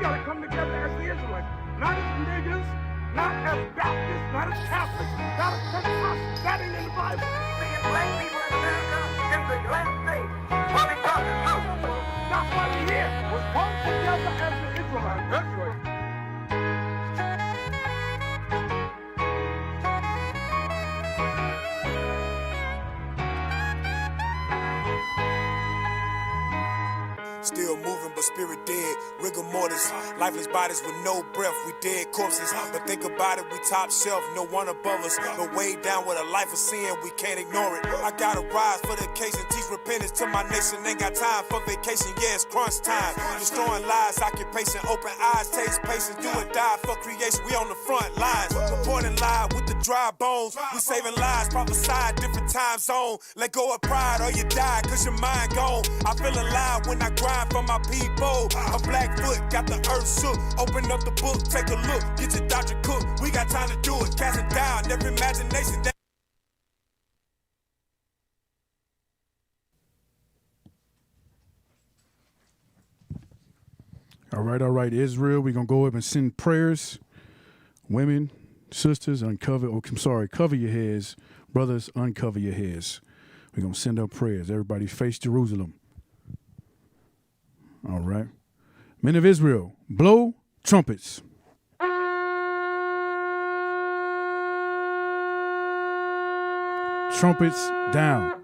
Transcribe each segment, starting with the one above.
got to come together as the Israelites, not as niggas, not as Baptists, not as Catholics, not as Pentecostals. That ain't in the Bible. Seeing black people in America in the last days, while we got the truth. That's why we're here. We're come together as the Israelites. That's right. Still moving, but spirit dead. Rigor mortis, lifeless bodies with no breath. We dead corpses. But think about it, we top shelf, no one above us. But way down with a life of sin, we can't ignore it. I gotta rise for the occasion, teach repentance to my nation. Ain't got time for vacation, yeah, it's crunch time. Destroying lies, occupation, open eyes, taste patience. Do or die for creation, we on the front lines. Reporting live with the dry bones. We saving lives, prophesy different time zone. Let go of pride or you die, cause your mind gone. I feel alive when I grind for my people. A black foot got the earth shook. Open up the book, take a look. Get your doctor cooked. We got time to do it. Cast it down, every imagination. All right, Israel. We're going to go up and send prayers. Women, sisters, cover your heads. Brothers, uncover your heads. We're going to send up prayers. Everybody face Jerusalem. All right. Men of Israel, blow trumpets. Trumpets down.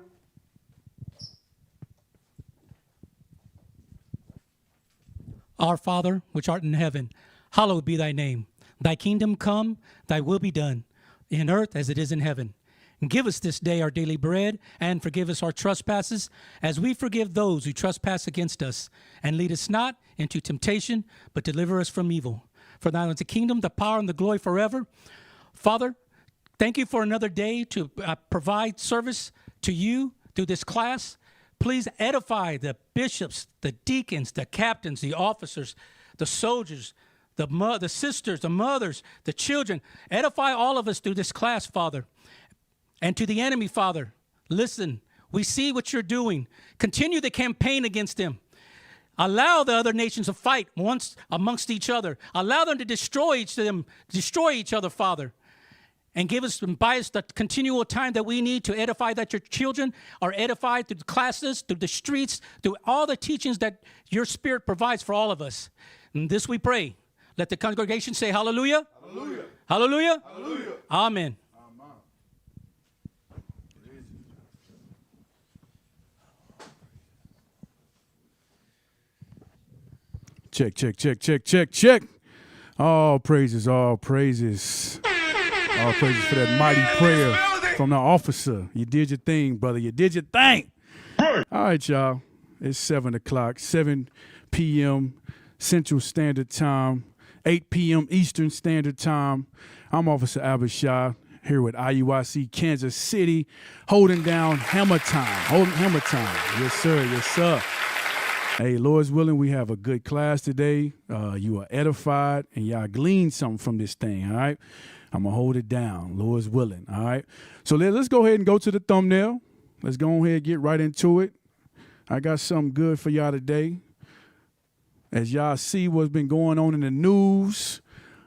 Our Father, which art in heaven, hallowed be thy name. Thy kingdom come, thy will be done, in earth as it is in heaven. And give us this day our daily bread, and forgive us our trespasses, as we forgive those who trespass against us. And lead us not into temptation, but deliver us from evil. For thine is the kingdom, the power, and the glory forever. Father, thank you for another day to provide service to you through this class. Please edify the bishops, the deacons, the captains, the officers, the soldiers, the sisters, the mothers, the children. Edify all of us through this class, Father. And to the enemy, Father, listen, we see what you're doing. Continue the campaign against them. Allow the other nations to fight once amongst each other. Allow them to destroy each other, Father. And give us and buy us the continual time that we need to edify, that your children are edified through the classes, through the streets, through all the teachings that your Spirit provides for all of us. And this we pray. Let the congregation say hallelujah. Hallelujah. Hallelujah. Hallelujah. Amen. Check. All praises. All praises for that mighty prayer from the officer. You did your thing, brother. You did your thing. All right, y'all. It's 7 o'clock, 7 p.m. Central Standard Time, 8 p.m. Eastern Standard Time. I'm Officer Abishai here with IUIC Kansas City, holding down hammer time. Yes, sir. Hey, Lord's willing, we have a good class today. You are edified, and y'all gleaned something from this thing, all right? I'm going to hold it down, Lord's willing, all right? So let's go ahead and go to the thumbnail. Let's go ahead and get right into it. I got something good for y'all today. As y'all see what's been going on in the news,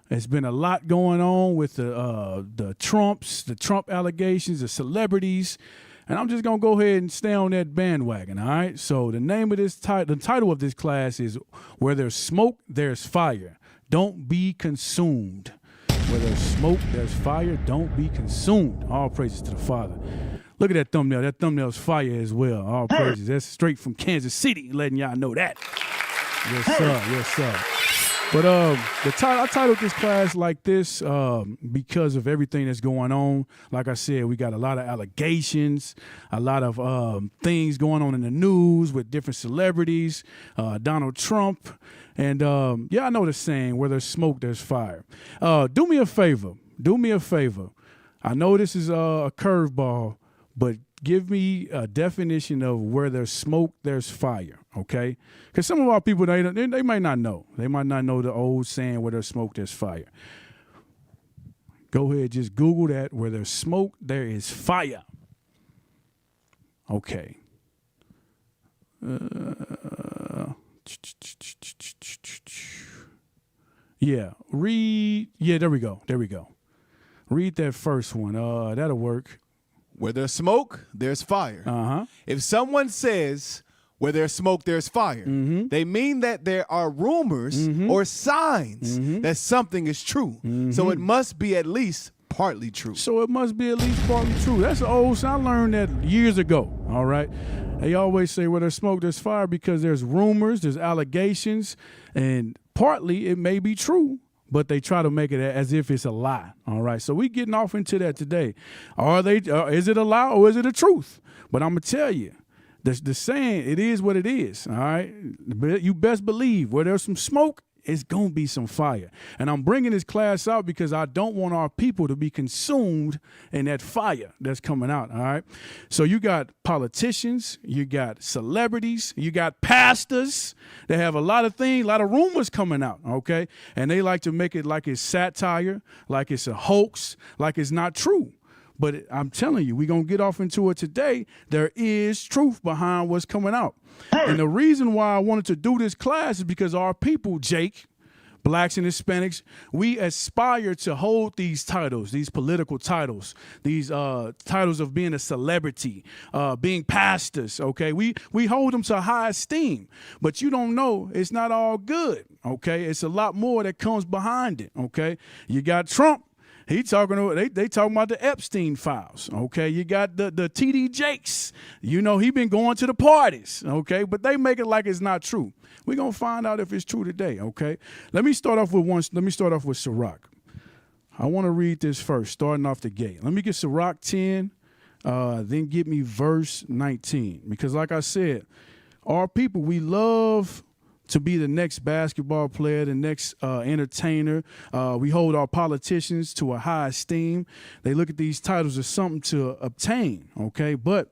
there's been a lot going on with the Trump allegations, the celebrities. And I'm just going to go ahead and stay on that bandwagon, all right? So the name of this the title of this class is Where There's Smoke, There's Fire. Don't be consumed. Where there's smoke, there's fire. Don't be consumed. All praises to the Father. Look at that thumbnail. That thumbnail's fire as well. All praises. That's straight from Kansas City, letting y'all know that. Yes, sir. But I titled this class like this because of everything that's going on. Like I said, we got a lot of allegations, a lot of things going on in the news with different celebrities, Donald Trump. And I know the saying, where there's smoke, there's fire. Do me a favor. I know this is a curveball, but give me a definition of where there's smoke, there's fire, okay? Because some of our people, they might not know. They might not know the old saying, where there's smoke, there's fire. Go ahead, just Google that. Where there's smoke, there is fire. Okay. Yeah, read. Yeah, there we go. There we go. Read that first one. That'll work. Where there's smoke, there's fire. If someone says where there's smoke, there's fire, they mean that there are rumors or signs that something is true. So it must be at least partly true. So it must be at least partly true. That's an old saying. I learned that years ago, all right? They always say where there's smoke, there's fire because there's rumors, there's allegations, and partly it may be true, but they try to make it as if it's a lie, all right? So we getting off into that today. Is it a lie or is it a truth? But I'm going to tell you, the saying, it is what it is, all right? You best believe where there's some smoke, it's going to be some fire. And I'm bringing this class out because I don't want our people to be consumed in that fire that's coming out, all right? So you got politicians, you got celebrities, you got pastors that have a lot of things, a lot of rumors coming out, okay? And they like to make it like it's satire, like it's a hoax, like it's not true. But I'm telling you, we're going to get off into it today. There is truth behind what's coming out. And the reason why I wanted to do this class is because our people, Jake, blacks and Hispanics, we aspire to hold these titles, these political titles, these titles of being a celebrity, being pastors, okay? We hold them to high esteem, but you don't know it's not all good, okay? It's a lot more that comes behind it, okay? You got Trump. They talking about the Epstein files, okay? You got the TD Jakes. You know, he been going to the parties, okay? But they make it like it's not true. We're going to find out if it's true today, okay? Let me start off with Sirach. I want to read this first, starting off the gate. Let me get Sirach 10, then get me verse 19. Because like I said, our people, we love to be the next basketball player, the next entertainer. We hold our politicians to a high esteem. They look at these titles as something to obtain, okay? But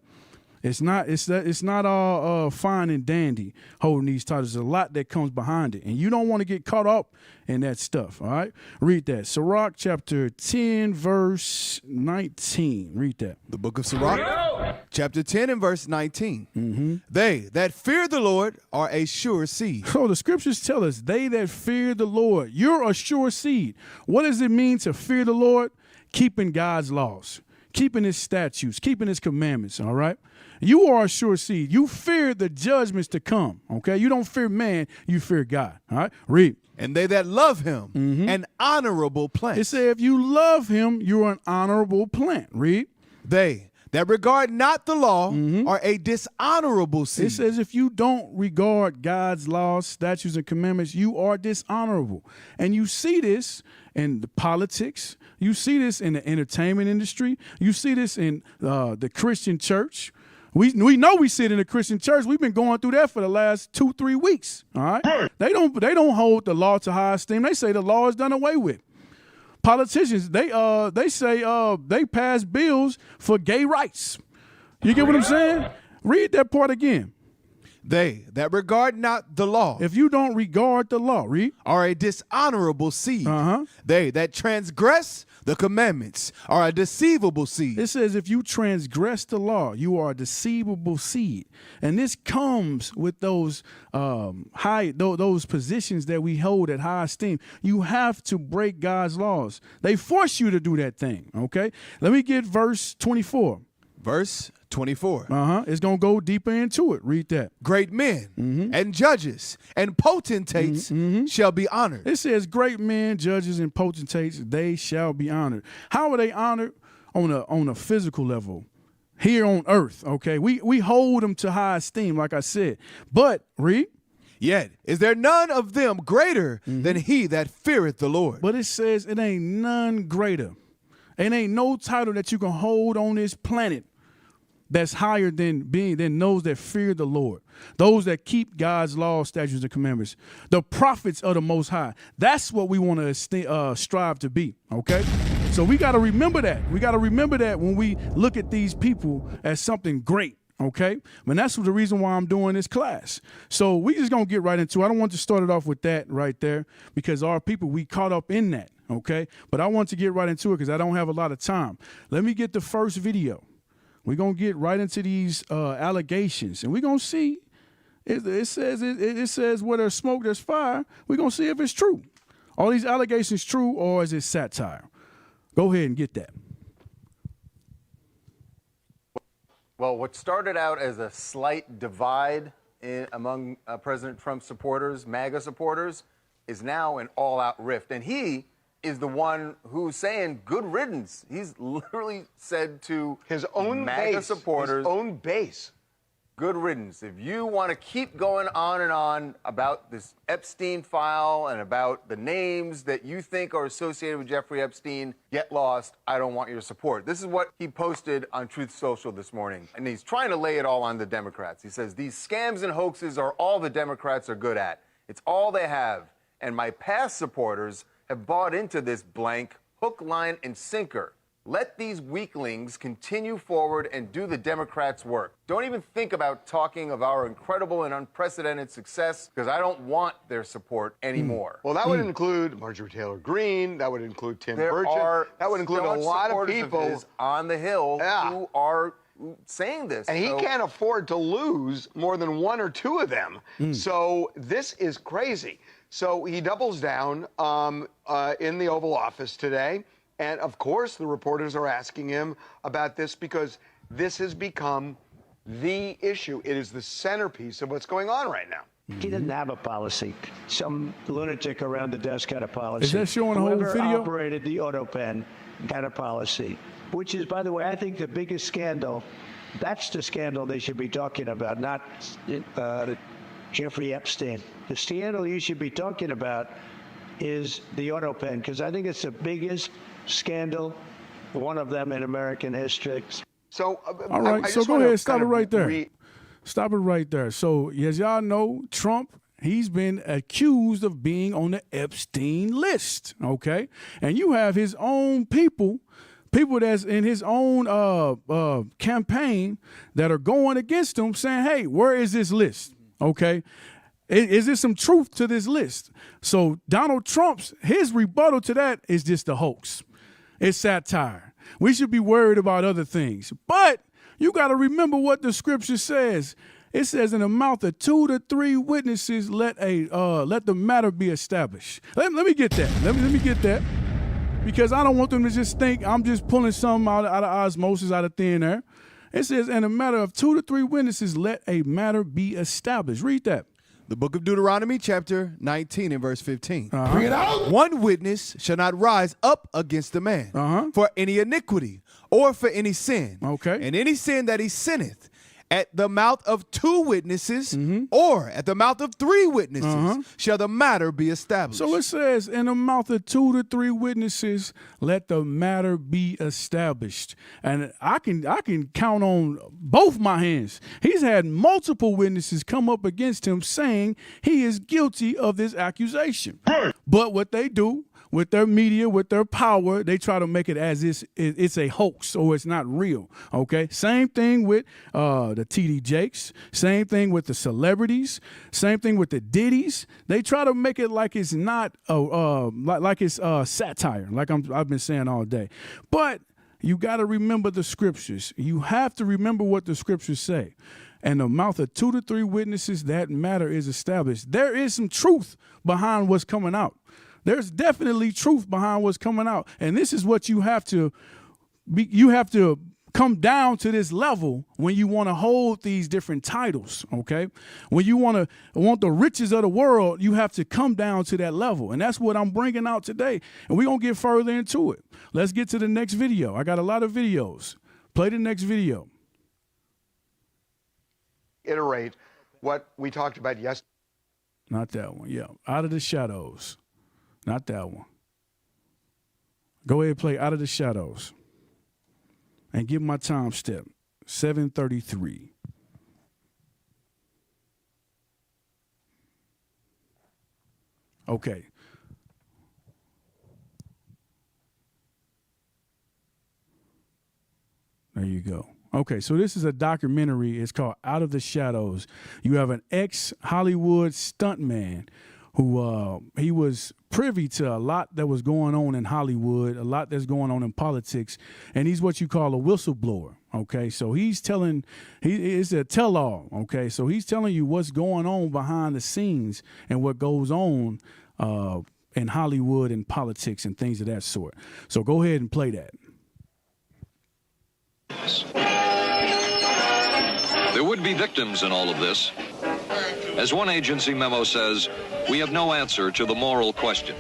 it's not all fine and dandy holding these titles. There's a lot that comes behind it, and you don't want to get caught up in that stuff, all right? Read that. Sirach chapter 10, verse 19. Read that. The book of Sirach, chapter 10 and verse 19. They that fear the Lord are a sure seed. So the scriptures tell us, they that fear the Lord, you're a sure seed. What does it mean to fear the Lord? Keeping God's laws, keeping his statutes, keeping his commandments, all right? You are a sure seed. You fear the judgments to come, okay? You don't fear man, you fear God, all right? Read. And they that love him, an honorable plant. It says if you love him, you're an honorable plant. Read. They that regard not the law are a dishonorable seed. It says if you don't regard God's laws, statutes, and commandments, you are dishonorable. And you see this in the politics. You see this in the entertainment industry. You see this in the Christian church. We know we sit in a Christian church. We've been going through that for the last 2-3 weeks. All right. They don't hold the law to high esteem. They say the law is done away with. Politicians, they say they pass bills for gay rights. You get what I'm saying? Read that part again. They that regard not the law. If you don't regard the law, read. Are a dishonorable seed. They that transgress the commandments are a deceivable seed. It says if you transgress the law, you are a deceivable seed. And this comes with those those positions that we hold at high esteem. You have to break God's laws. They force you to do that thing, okay? Let me get verse 24. Verse 24. It's going to go deeper into it. Read that. Great men and judges and potentates shall be honored. It says great men, judges, and potentates, they shall be honored. How are they honored? On a physical level, here on earth, okay? We hold them to high esteem, like I said. But, read. Yet is there none of them greater than he that feareth the Lord. But it says it ain't none greater. It ain't no title that you can hold on this planet that's higher than those that fear the Lord, those that keep God's laws, statutes, and commandments, the prophets of the Most High. That's what we want to strive to be, okay? So we got to remember that. We got to remember that when we look at these people as something great, okay? And that's the reason why I'm doing this class. So we just going to get right into it. I don't want to start it off with that right there because our people, we caught up in that, okay? But I want to get right into it because I don't have a lot of time. Let me get the first video. We're going to get right into these allegations, and we're going to see. It says where there's smoke, there's fire. We're going to see if it's true. Are these allegations true or is it satire? Go ahead and get that. Well, what started out as a slight divide among President Trump's supporters, MAGA supporters, is now an all-out rift. And he is the one who's saying good riddance. He's literally said to his own MAGA base, supporters, his own base, good riddance. If you want to keep going on and on about this Epstein file and about the names that you think are associated with Jeffrey Epstein, get lost. I don't want your support. This is what he posted on Truth Social this morning. And he's trying to lay it all on the Democrats. He says, these scams and hoaxes are all the Democrats are good at. It's all they have. And my past supporters have bought into this blank, hook, line, and sinker. Let these weaklings continue forward and do the Democrats' work. Don't even think about talking of our incredible and unprecedented success, because I don't want their support anymore. Well, that would include Marjorie Taylor Greene. That would include Tim Burchett. That would include a lot of people on the Hill who are saying this. And he can't afford to lose more than one or two of them. So this is crazy. So he doubles down in the Oval Office today. And, of course, the reporters are asking him about this because this has become the issue. It is the centerpiece of what's going on right now. He didn't have a policy. Some lunatic around the desk had a policy. Is that showing the whole Whoever video? operated the auto pen had a policy, which is, by the way, I think the biggest scandal. That's the scandal they should be talking about, not Jeffrey Epstein. The scandal you should be talking about is the auto pen, because I think it's the biggest scandal, one of them in American history. So, all right, so go ahead, stop it right there. Stop it right there. So, as y'all know, Trump, he's been accused of being on the Epstein list, okay? And you have his own people that's in his own campaign that are going against him saying, hey, where is this list, okay? Is there some truth to this list? So Donald Trump's, his rebuttal to that is just a hoax. It's satire. We should be worried about other things. But you got to remember what the scripture says. It says in the mouth of 2 to 3 witnesses, let the matter be established. Let me get that. Let me get that. Because I don't want them to just think I'm just pulling something out of osmosis, out of thin air. It says in a matter of 2 to 3 witnesses, let a matter be established. Read that. The book of Deuteronomy, chapter 19 and verse 15. Bring it out. One witness shall not rise up against a man for any iniquity or for any sin. Okay. And any sin that he sinneth at the mouth of 2 witnesses or at the mouth of 3 witnesses shall the matter be established. So it says, in the mouth of 2 to 3 witnesses, let the matter be established. And I can count on both my hands. He's had multiple witnesses come up against him saying he is guilty of this accusation. But what they do with their media, with their power, they try to make it as it's a hoax or it's not real, okay? Same thing with the T.D. Jakes, same thing with the celebrities, same thing with the Diddies. They try to make it like it's not, like it's satire, like I've been saying all day. But you got to remember the scriptures. You have to remember what the scriptures say. And the mouth of 2 to 3 witnesses, that matter is established. There is some truth behind what's coming out. There's definitely truth behind what's coming out. And this is what you have to be, you have to come down to this level when you want to hold these different titles, okay? When you want the riches of the world, you have to come down to that level. And that's what I'm bringing out today. And we're going to get further into it. Let's get to the next video. I got a lot of videos. Play the next video. Iterate what we talked about yesterday. Not that one, yeah. Out of the Shadows. Not that one. Go ahead and play Out of the Shadows. And give my time step. 7:33. Okay. There you go. Okay, so this is a documentary. It's called Out of the Shadows. You have an ex-Hollywood stuntman who he was privy to a lot that was going on in Hollywood, a lot that's going on in politics, and he's what you call a whistleblower, okay? So he's telling, he is a tell-all, okay? So he's telling you what's going on behind the scenes and what goes on in Hollywood and politics and things of that sort. So go ahead and play that. There would be victims in all of this. As one agency memo says, we have no answer to the moral question.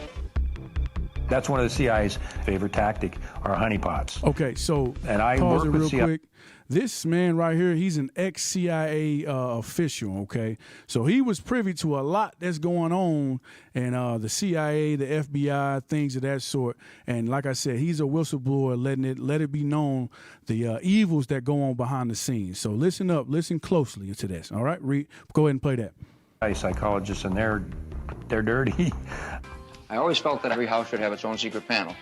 That's one of the CIA's favorite tactic, are honeypots. Okay, so and I pause it work with real CIA. quick. This man right here, he's an ex-CIA official, okay? So he was privy to a lot that's going on in the CIA, the FBI, things of that sort. And like I said, he's a whistleblower, let it be known the evils that go on behind the scenes. So listen up, listen closely to this, all right? Go ahead and play that. Psychologists, and they're dirty. I always felt that every house should have its own secret panel.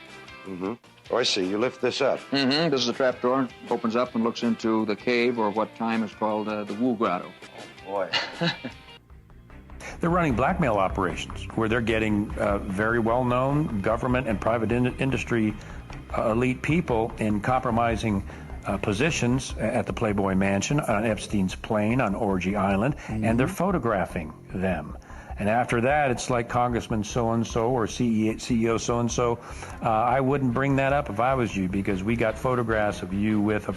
Mm-hmm. Oh, I see. You lift this up. Mm-hmm. This is a trap door. Opens up and looks into the cave, or what time is called the Wu Grotto. Oh, boy. They're running blackmail operations where they're getting very well-known government and private industry elite people in compromising positions at the Playboy Mansion, on Epstein's plane, on Orgy Island, and they're photographing them. And after that, it's like Congressman so-and-so or CEO so-and-so. I wouldn't bring that up if I was you, because we got photographs of you with a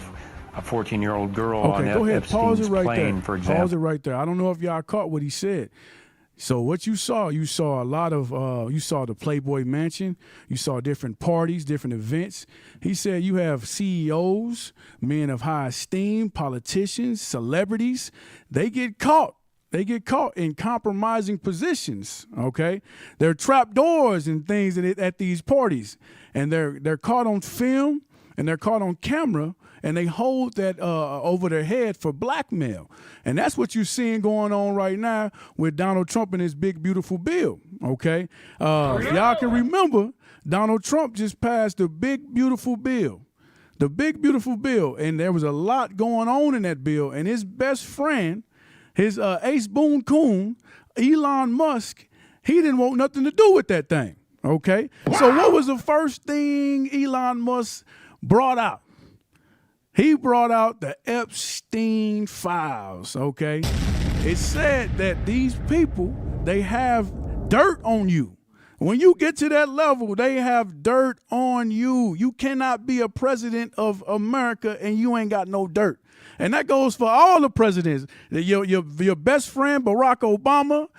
14-year-old girl on Epstein's plane, for example. Pause it right there. I don't know if y'all caught what he said. So what you saw a lot of, you saw the Playboy Mansion, you saw different parties, different events. He said you have CEOs, men of high esteem, politicians, celebrities. They get caught in compromising positions, okay? There are trap doors and things at these parties, and they're caught on film and they're caught on camera, and they hold that over their head for blackmail. And that's what you're seeing going on right now with Donald Trump and his big, beautiful bill, okay? If y'all can remember, Donald Trump just passed the big, beautiful bill. The big, beautiful bill, and there was a lot going on in that bill, and his best friend, his ace boon coon, Elon Musk, he didn't want nothing to do with that thing, okay? Wow. So what was the first thing Elon Musk brought out? He brought out the Epstein files, okay? It said that these people, they have dirt on you. When you get to that level, they have dirt on you. You cannot be a president of America and you ain't got no dirt. And that goes for all the presidents. Your best friend, Barack Obama,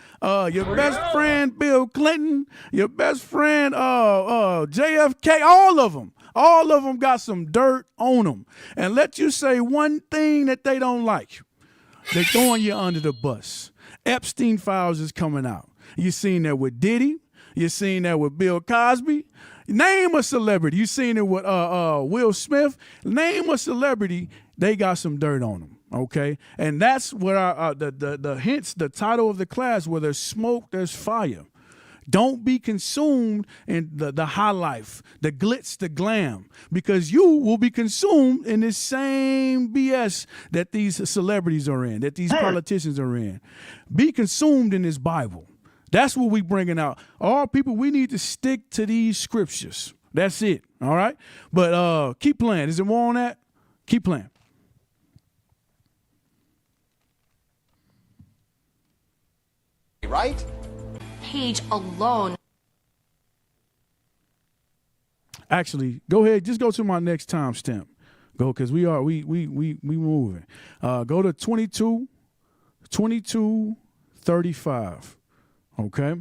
your best friend, Bill Clinton, your best friend, JFK, all of them. All of them got some dirt on them. And let you say one thing that they don't like. They're throwing you under the bus. Epstein files is coming out. You seen that with Diddy. You seen that with Bill Cosby. Name a celebrity. You seen it with Will Smith. Name a celebrity. They got some dirt on them, okay? And that's what hence the title of the class, where there's smoke, there's fire. Don't be consumed in the high life, the glitz, the glam, because you will be consumed in this same BS that these celebrities are in, that these politicians are in. Be consumed in this Bible. That's what we bringing out. All people, we need to stick to these scriptures. That's it, all right? But keep playing. Is there more on that? Keep playing. Right? Page alone. Actually, go ahead. Just go to my next timestamp. Go, because we moving. Go to 22:35. Okay.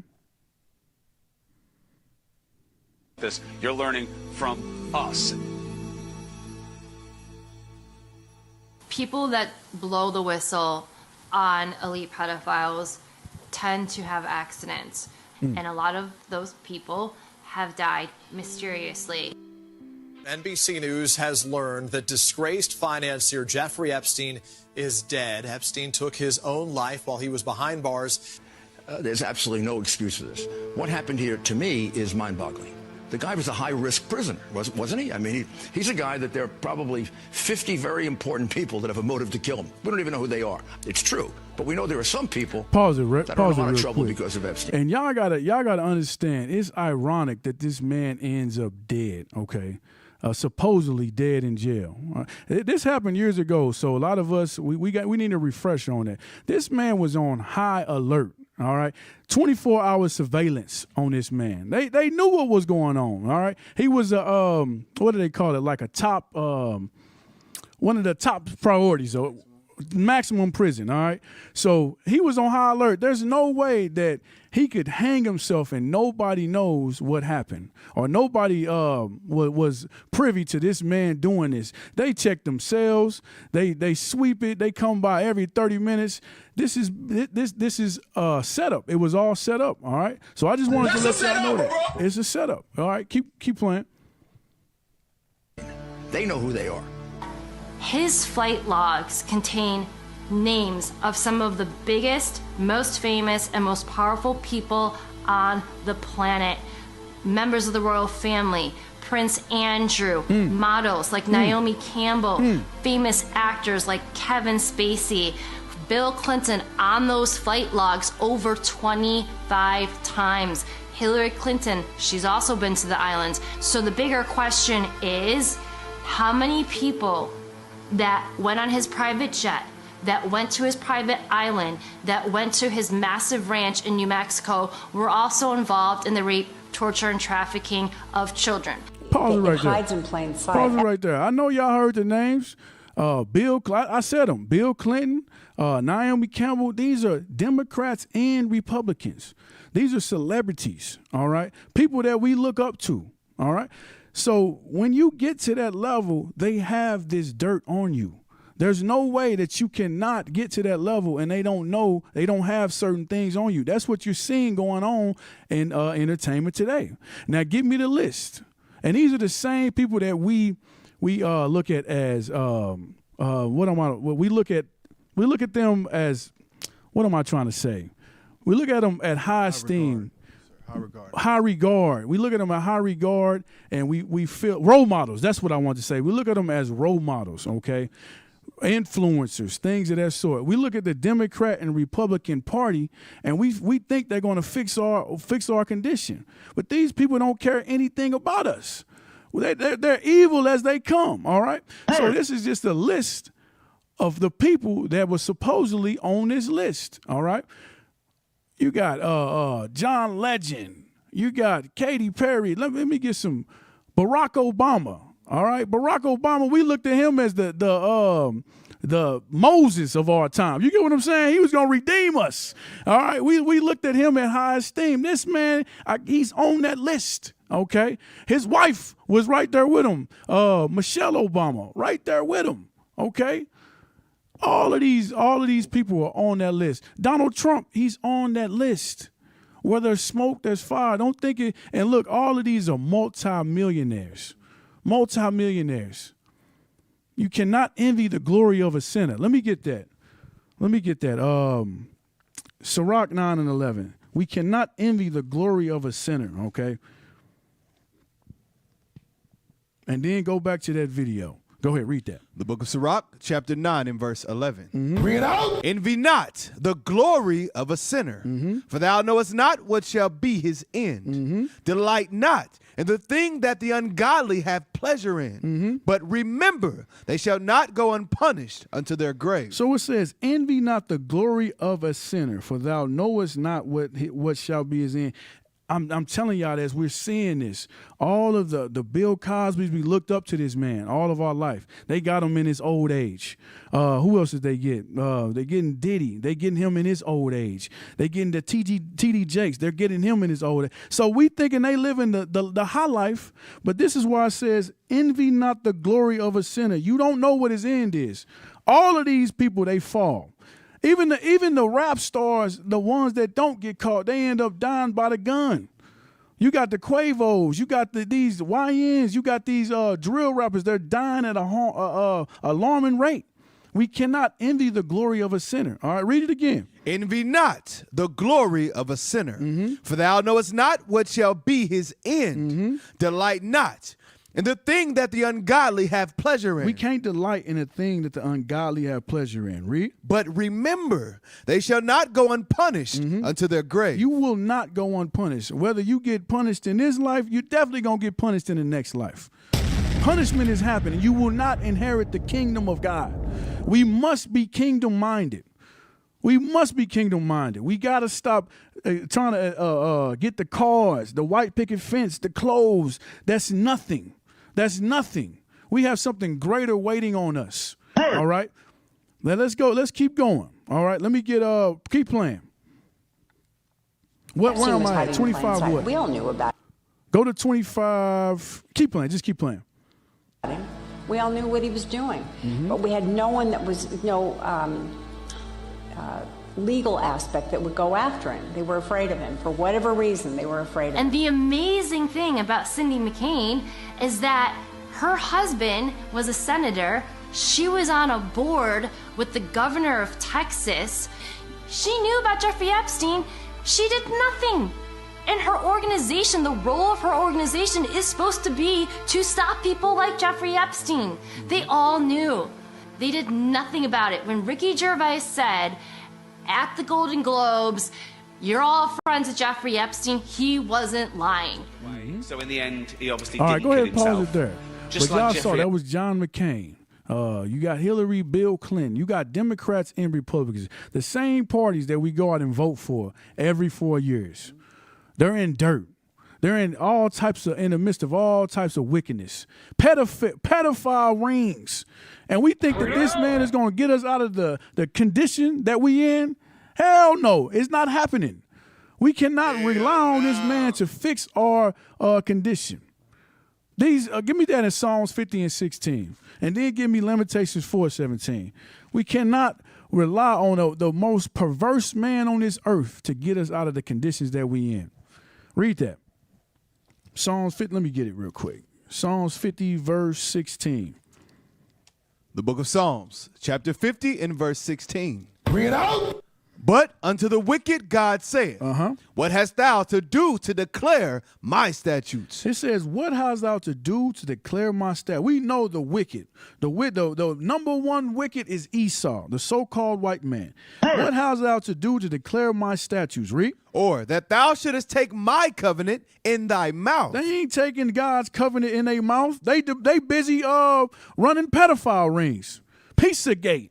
This you're learning from us. People that blow the whistle on elite pedophiles tend to have accidents, and a lot of those people have died mysteriously. NBC News has learned that disgraced financier Jeffrey Epstein is dead. Epstein took his own life while he was behind bars. There's absolutely no excuse for this. What happened here, to me, is mind-boggling. The guy was a high-risk prisoner, wasn't he? I mean, he's a guy that there are probably 50 very important people that have a motive to kill him. We don't even know who they are. It's true. But we know there are some people that are in a lot of trouble because of Epstein. And y'all gotta understand, it's ironic that this man ends up dead, okay? Supposedly dead in jail. This happened years ago, so a lot of us, we need a refresher on that. This man was on high alert. all right? 24-hour surveillance on this man. They knew what was going on, all right? He was a, what do they call it, like a top, one of the top priorities, maximum prison, all right? So he was on high alert. There's no way that he could hang himself and nobody knows what happened, or nobody was privy to this man doing this. They check themselves. They sweep it. They come by every 30 minutes. This is setup. It was all set up, all right? So I just wanted to let y'all know that. It's a setup, all right? Keep playing. They know who they are. His flight logs contain names of some of the biggest, most famous, and most powerful people on the planet. Members of the royal family, Prince Andrew, models like Naomi Campbell, famous actors like Kevin Spacey, Bill Clinton on those flight logs over 25 times. Hillary Clinton, she's also been to the islands. So the bigger question is, how many people that went on his private jet, that went to his private island, that went to his massive ranch in New Mexico, were also involved in the rape, torture, and trafficking of children? Pause it right there. Hides in plain sight. Pause it right there. I know y'all heard the names. I said them. Bill Clinton, Naomi Campbell. These are Democrats and Republicans. These are celebrities, all right? People that we look up to, all right? So when you get to that level, they have this dirt on you. There's no way that you cannot get to that level and they don't know, they don't have certain things on you. That's what you're seeing going on in entertainment today. Now give me the list. And these are the same people that we look at as we look at them as, what am I trying to say? We look at them at high esteem. High regard. We look at them at high regard, and we feel role models. That's what I want to say. We look at them as role models, okay? Influencers, things of that sort. We look at the Democrat and Republican Party, and we think they're going to fix our condition. But these people don't care anything about us. They're evil as they come, all right? So this is just a list of the people that were supposedly on this list, all right? You got John Legend. You got Katy Perry. Let me get some Barack Obama. All right, Barack Obama. We looked at him as the Moses of our time. You get what I'm saying? He was gonna redeem us. All right, we looked at him in high esteem. This man, he's on that list. Okay, his wife was right there with him. Michelle Obama, right there with him. Okay. All of these people are on that list. Donald Trump, he's on that list. Where there's smoke, there's fire. Don't think it. And look, all of these are multimillionaires. Multimillionaires. You cannot envy the glory of a sinner. Let me get that. Sirach 9 and 11. We cannot envy the glory of a sinner, okay? And then go back to that video. Go ahead, read that. The book of Sirach, chapter 9 and verse 11. Mm-hmm. Bring it out. Envy not the glory of a sinner, for thou knowest not what shall be his end. Delight not in the thing that the ungodly have pleasure in, but remember, they shall not go unpunished unto their grave. So it says, envy not the glory of a sinner, for thou knowest not what shall be his end. I'm telling y'all, as we're seeing this, all of the Bill Cosby's, we looked up to this man all of our life. They got him in his old age. Who else did they get? They're getting Diddy. They getting him in his old age. They getting the T.D. Jakes. They're getting him in his old age. So we thinking they live in the high life, but this is why it says, envy not the glory of a sinner. You don't know what his end is. All of these people, they fall. Even the rap stars, the ones that don't get caught, they end up dying by the gun. You got the Quavos, you got these YNs, you got these drill rappers. They're dying at a alarming rate. We cannot envy the glory of a sinner. All right, read it again. Envy not the glory of a sinner, for thou knowest not what shall be his end. Delight not in the thing that the ungodly have pleasure in. We can't delight in a thing that the ungodly have pleasure in. Read. But remember, they shall not go unpunished unto their grave. You will not go unpunished. Whether you get punished in this life, you're definitely going to get punished in the next life. Punishment is happening. You will not inherit the kingdom of God. We must be kingdom-minded. We must be kingdom-minded. We got to stop trying to get the cars, the white picket fence, the clothes. That's nothing. That's nothing. We have something greater waiting on us. All right? Now let's go. Let's keep going. All right? Let me get keep playing. Where am I at? 25 what? We all knew about it. Go to 25. Keep playing. Just keep playing. We all knew what he was doing. But we had no one that was legal aspect that would go after him. They were afraid of him. For whatever reason, they were afraid of him. And the amazing thing about Cindy McCain is that her husband was a senator. She was on a board with the governor of Texas. She knew about Jeffrey Epstein. She did nothing. And her organization, the role of her organization is supposed to be to stop people like Jeffrey Epstein. They all knew. They did nothing about it. When Ricky Gervais said at the Golden Globes, "You're all friends with Jeffrey Epstein," he wasn't lying. So in the end, he obviously All right, didn't go kill ahead and pause himself. it there. Just But like y'all Jeffrey saw that was John McCain. You got Hillary, Bill Clinton. You got Democrats and Republicans. The same parties that we go out and vote for every 4 years. They're in dirt. They're in in the midst of all types of wickedness. Pedophile rings. And we think that this man is going to get us out of the condition that we in? Hell no, it's not happening. We cannot rely on this man to fix our condition. Give me that in Psalms 50 and 16. And then give me Lamentations 4:17. We cannot rely on the most perverse man on this earth to get us out of the conditions that we in. Read that. Psalms 50, let me get it real quick. Psalms 50, verse 16. The book of Psalms, chapter 50 and verse 16. Bring it out. But unto the wicked God saith, what hast thou to do to declare my statutes? It says, what hast thou to do to declare my statutes? We know the wicked. The number one wicked is Esau, the so-called white man. What hast thou to do to declare my statutes? Read. Or that thou shouldest take my covenant in thy mouth. They ain't taking God's covenant in their mouth. They busy running pedophile rings. Pizzagate.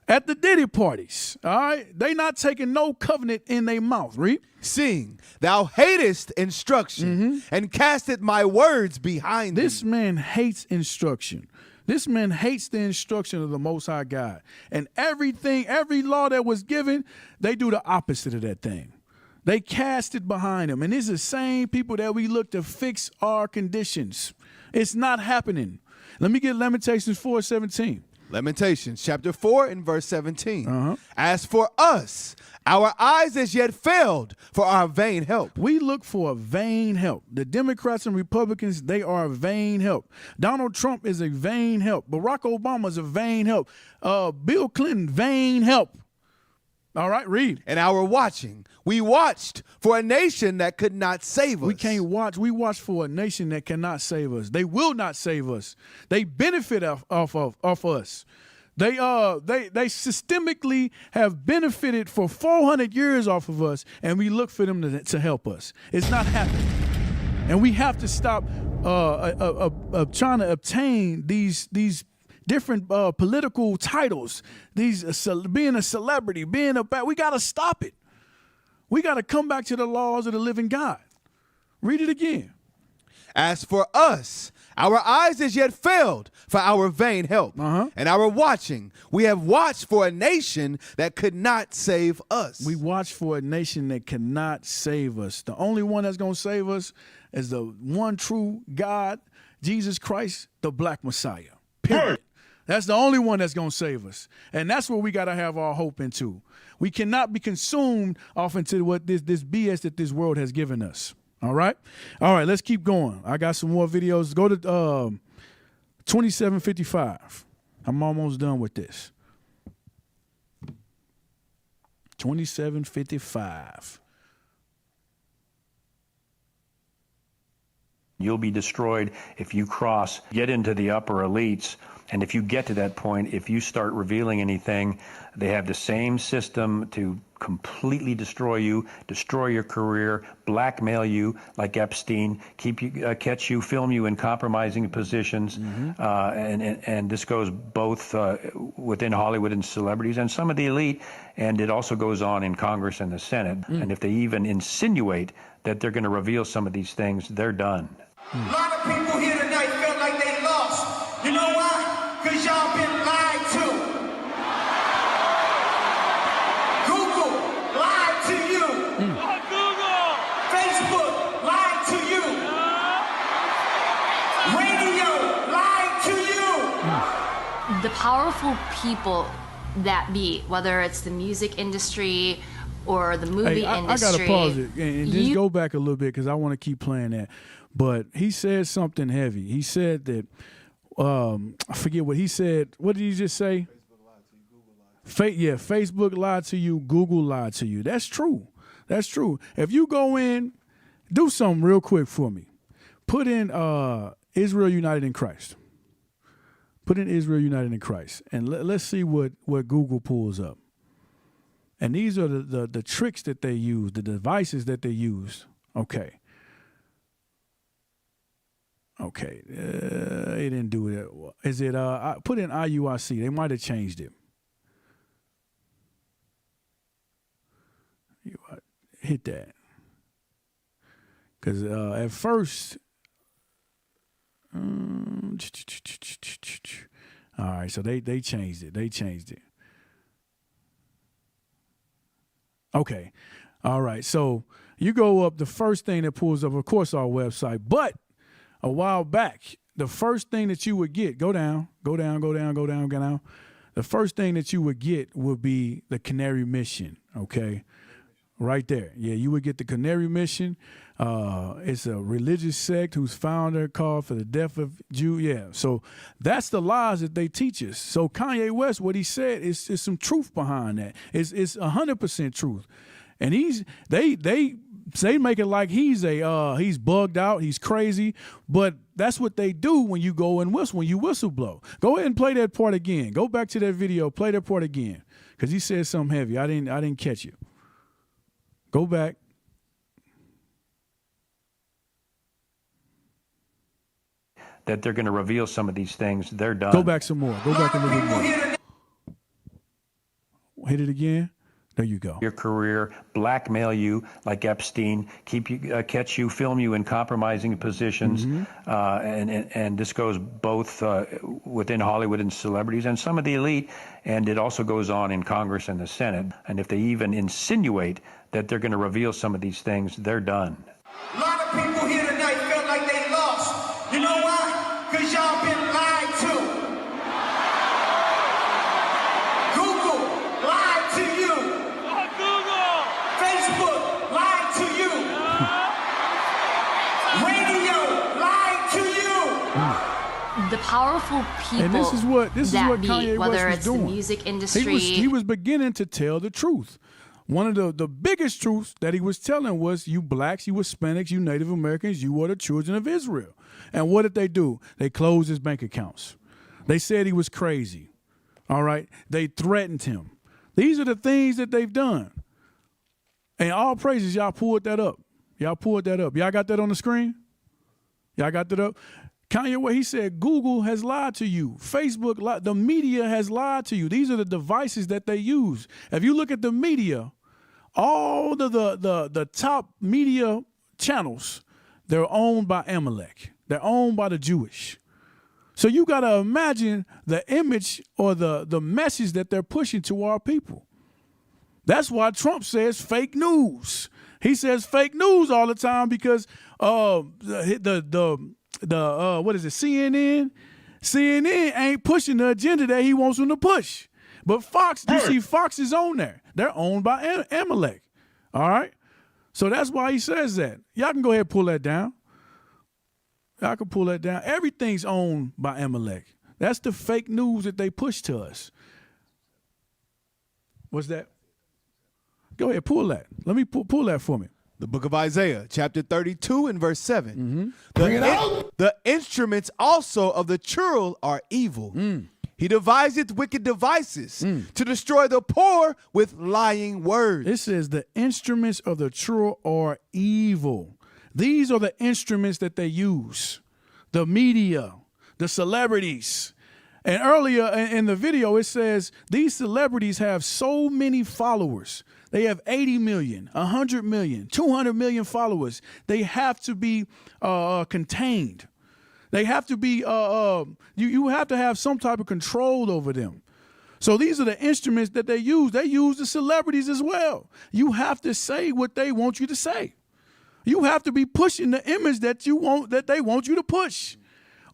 At the Diddy parties, all right? They not taking no covenant in their mouth, read. Seeing thou hatest instruction and casteth my words behind thee. This man hates instruction. This man hates the instruction of the Most High God. And every law that was given, they do the opposite of that thing. They cast it behind them. And it's the same people that we look to fix our conditions. It's not happening. Let me get Lamentations 4:17. Lamentations chapter 4 and verse 17. As for us, our eyes as yet failed for our vain help. We look for a vain help. The Democrats and Republicans, they are a vain help. Donald Trump is a vain help. Barack Obama is a vain help. Bill Clinton, vain help. All right, read. And our watching, we watched for a nation that could not save us. We can't watch. We watch for a nation that cannot save us. They will not save us. They benefit off us. They systemically have benefited for 400 years off of us, and we look for them to help us. It's not happening. And we have to stop trying to obtain these different political titles, being a celebrity, we got to stop it. We got to come back to the laws of the living God. Read it again. As for us, our eyes as yet failed for our vain help, and our watching, we have watched for a nation that could not save us. We watch for a nation that cannot save us. The only one that's going to save us is the one true God, Jesus Christ, the Black Messiah. Period. That's the only one that's going to save us. And that's what we got to have our hope into. We cannot be consumed off into what this BS that this world has given us. All right? All right, let's keep going. I got some more videos. Go to 2755. I'm almost done with this. 2755. You'll be destroyed if you get into the upper elites. And if you get to that point, if you start revealing anything, they have the same system to completely destroy you, destroy your career, blackmail you like Epstein, catch you, film you in compromising positions, and this goes both within Hollywood and celebrities and some of the elite, and it also goes on in Congress and the Senate. And if they even insinuate that they're going to reveal some of these things, they're done. A lot of people here tonight felt like they lost. You know why? Because y'all been lied to. Google lied to you. Google. Facebook lied to you. Radio lied to you. The powerful people that be, whether it's the music industry or the movie industry. I gotta pause it and just go back a little bit because I want to keep playing that. But he said something heavy. He said that I forget what he said. What did he just say? Facebook lied to you. Google lied to you. That's true. That's true. If you go in, do something real quick for me. Put in Israel United in Christ. Put in Israel United in Christ, and let's see what Google pulls up. And these are the tricks that they use, the devices that they use. Okay. Okay, they didn't do it. Is it? I put in IUIC. They might have changed it. Hit that. Because at first, all right. So they changed it. They changed it. Okay, all right. So you go up. The first thing that pulls up, of course, our website, but a while back, the first thing that you would get, go down. The first thing that you would get would be the Canary Mission, okay? Right there. Yeah, you would get the Canary Mission. It's a religious sect whose founder called for the death of Jew. Yeah, so that's the lies that they teach us. So Kanye West, what he said is some truth behind that. It's 100% truth. And they make it like he's bugged out, he's crazy, but that's what they do when you go and whistle, when you whistle blow. Go ahead and play that part again. Go back to that video, play that part again, because he said something heavy. I didn't catch it. Go back. That they're going to reveal some of these things, they're done. Go back some more. Go back a little bit more. Hit it again. There you go. Your career, blackmail you like Epstein, catch you, film you in compromising positions, and this goes both within Hollywood and celebrities and some of the elite, and it also goes on in Congress and the Senate. And if they even insinuate that they're going to reveal some of these things, they're done. A lot of people here tonight felt like they lost. You know why? Because y'all been lied to. Google lied to you. Google. Facebook lied to you. Radio lied to you. The powerful people and this is what Kanye whether West was it's doing. the music industry. He was beginning to tell the truth. One of the biggest truths that he was telling was, you blacks, you Hispanics, you Native Americans, you are the children of Israel. And what did they do? They closed his bank accounts. They said he was crazy. All right? They threatened him. These are the things that they've done. And all praises, y'all pulled that up. Y'all got that on the screen? Y'all got that up? Kanye, what he said, Google has lied to you. Facebook, the media has lied to you. These are the devices that they use. If you look at the media, all the top media channels, they're owned by Amalek. They're owned by the Jewish. So you got to imagine the image or the message that they're pushing to our people. That's why Trump says fake news. He says fake news all the time because what is it, CNN? CNN ain't pushing the agenda that he wants them to push. But Fox, you see Fox is on there. They're owned by Amalek. All right? So that's why he says that. Y'all can go ahead and pull that down. Y'all can pull that down. Everything's owned by Amalek. That's the fake news that they push to us. What's that? Go ahead, pull that. Let me pull that for me. The book of Isaiah, chapter 32 and verse 7. The instruments also of the churl are evil. He deviseth wicked devices to destroy the poor with lying words. It says the instruments of the true are evil. These are the instruments that they use. The media, the celebrities. And earlier in the video, it says these celebrities have so many followers. They have 80 million, 100 million, 200 million followers. They have to be contained. They have to be, you have to have some type of control over them. So these are the instruments that they use. They use the celebrities as well. You have to say what they want you to say. You have to be pushing the image that they want you to push,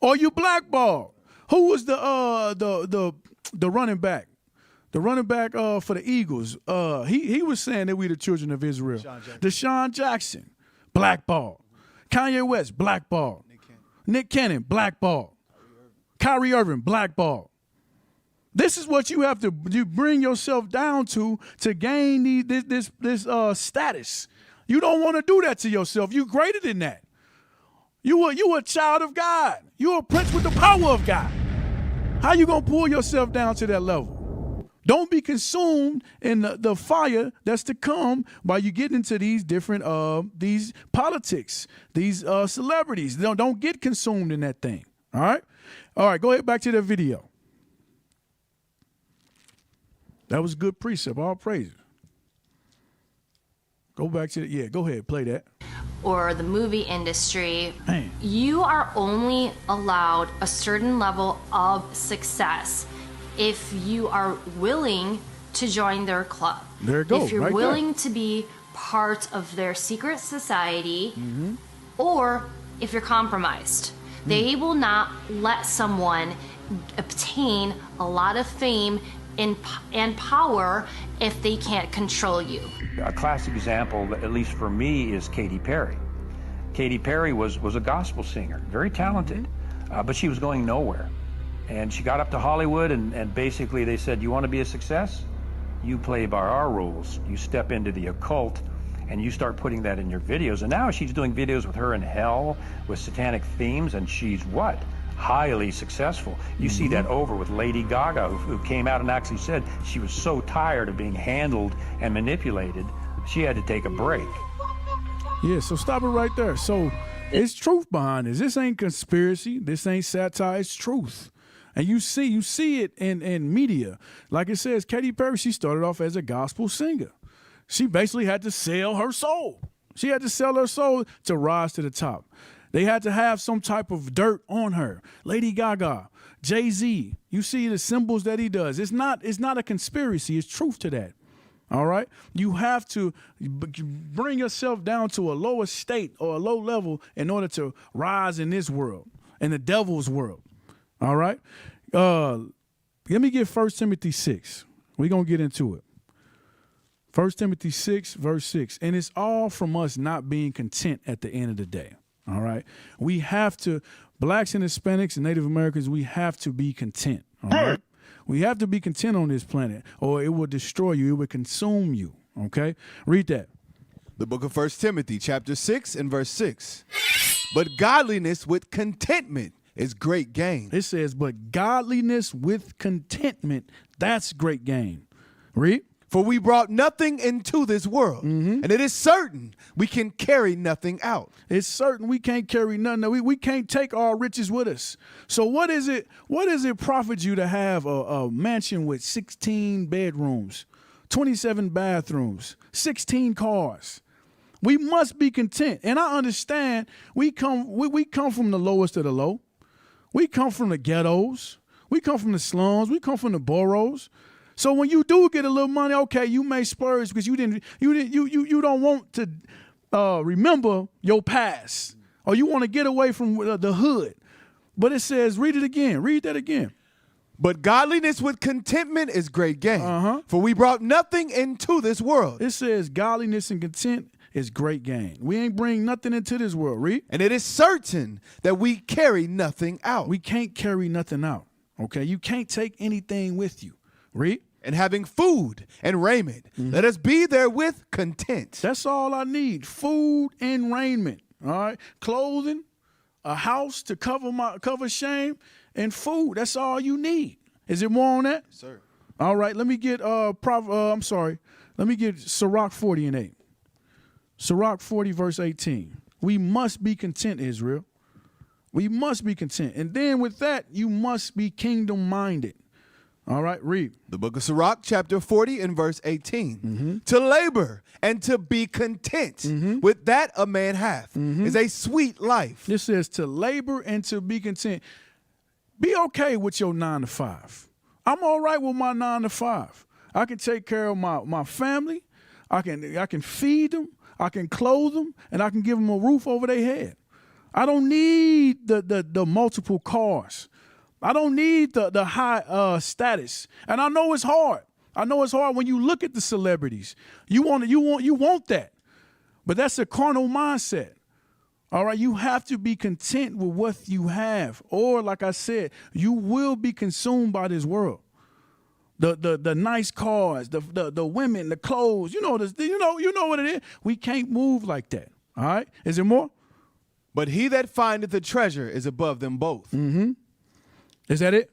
or you blackball. Who was the running back? The running back for the Eagles. He was saying that we the children of Israel. Deshaun Jackson, blackball. Kanye West, blackball. Nick Cannon, blackball. Kyrie Irving, blackball. This is what you have to bring yourself down to gain this status. You don't want to do that to yourself. You're greater than that. You a child of God. You're a prince with the power of God. How you going to pull yourself down to that level? Don't be consumed in the fire that's to come while you get into these different these politics, these celebrities. Don't get consumed in that thing. All right? All right, go ahead back to the video. That was good precept. All praise. Go back to go ahead, play that. Or the movie industry, Man. You are only allowed a certain level of success if you are willing to join their club. There it goes. If you're right willing there. to be part of their secret society, or if you're compromised. They will not let someone obtain a lot of fame and power if they can't control you. A classic example, at least for me, is Katy Perry. Katy Perry was a gospel singer, very talented, but she was going nowhere. And she got up to Hollywood, and basically they said, you want to be a success? You play by our rules. You step into the occult, and you start putting that in your videos. And now she's doing videos with her in hell, with satanic themes, and she's what? Highly successful. You see that over with Lady Gaga, who came out and actually said she was so tired of being handled and manipulated, she had to take a break. Yeah, so stop it right there. So it's truth behind this. This ain't conspiracy. This ain't satire. It's truth. And you see it in media. Like it says, Katy Perry, she started off as a gospel singer. She basically had to sell her soul. She had to sell her soul to rise to the top. They had to have some type of dirt on her. Lady Gaga, Jay-Z, you see the symbols that he does. It's not a conspiracy. It's truth to that. All right? You have to bring yourself down to a lower state or a low level in order to rise in this world, in the devil's world. All right? Let me get 1 Timothy 6. We're going to get into it. 1 Timothy 6, verse 6. And it's all from us not being content at the end of the day. All right. We have to, blacks and Hispanics and Native Americans, we have to be content. All right. We have to be content on this planet or it will destroy you. It will consume you. Okay. Read that. The book of 1 Timothy chapter 6 and verse 6. But godliness with contentment is great gain. It says, but godliness with contentment, that's great gain. Read. For we brought nothing into this world, and it is certain we can carry nothing out. It's certain we can't carry nothing. We can't take our riches with us. So what does it profit you to have a mansion with 16 bedrooms, 27 bathrooms, 16 cars? We must be content. And I understand we come from the lowest of the low. We come from the ghettos. We come from the slums. We come from the boroughs. So when you do get a little money, okay, you may splurge because you don't want to remember your past, or you want to get away from the hood. But it says, read it again. Read that again. But godliness with contentment is great gain. For we brought nothing into this world. It says godliness and content is great gain. We ain't bring nothing into this world. Read. And it is certain that we carry nothing out. We can't carry nothing out. Okay, you can't take anything with you. Read. And having food and raiment, let us be therewith content. That's all I need. Food and raiment. All right. Clothing, a house to cover shame, and food. That's all you need. Is it more on that? Sir. All right, let me get Let me get Sirach 40 and 8. Sirach 40 verse 18. We must be content, Israel. We must be content. And then with that, you must be kingdom minded. All right, read. The book of Sirach, chapter 40 and verse 18. To labor and to be content with that a man hath is a sweet life. This says to labor and to be content. Be okay with your 9 to 5. I'm all right with my 9 to 5. I can take care of my family. I can feed them. I can clothe them, and I can give them a roof over their head. I don't need the multiple cars. I don't need the high status. And I know it's hard. I know it's hard when you look at the celebrities. You want that. But that's a carnal mindset. All right, you have to be content with what you have. Or like I said, you will be consumed by this world. The nice cars, the women, the clothes, you know what it is. We can't move like that. All right? Is there more? But he that findeth the treasure is above them both. Is that it?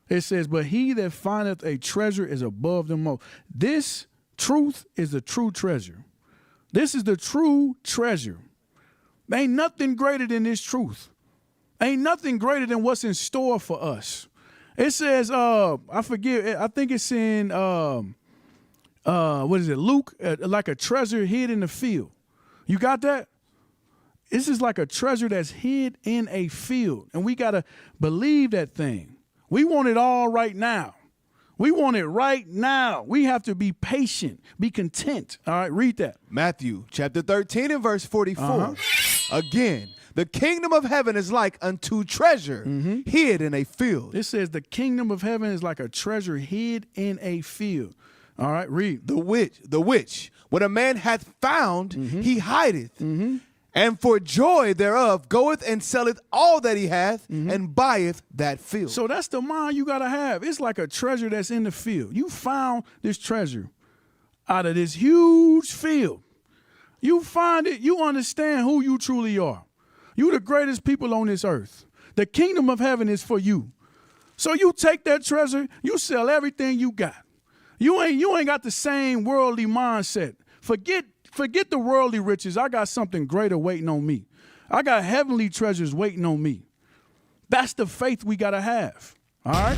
It says, but he that findeth a treasure is above them both. This truth is the true treasure. This is the true treasure. Ain't nothing greater than this truth. Ain't nothing greater than what's in store for us. It says, I forget, I think it's in, what is it, Luke, like a treasure hid in the field. You got that? This is like a treasure that's hid in a field, and we got to believe that thing. We want it all right now. We want it right now. We have to be patient, be content. All right, read that. Matthew chapter 13 and verse 44. Again, the kingdom of heaven is like unto treasure hid in a field. It says the kingdom of heaven is like a treasure hid in a field. All right, read. The which, when a man hath found, he hideth, and for joy thereof goeth and selleth all that he hath, and buyeth that field. So that's the mind you got to have. It's like a treasure that's in the field. You found this treasure out of this huge field. You find it, you understand who you truly are. You the greatest people on this earth. The kingdom of heaven is for you. So you take that treasure, you sell everything you got. You ain't got the same worldly mindset. Forget the worldly riches. I got something greater waiting on me. I got heavenly treasures waiting on me. That's the faith we got to have. All right?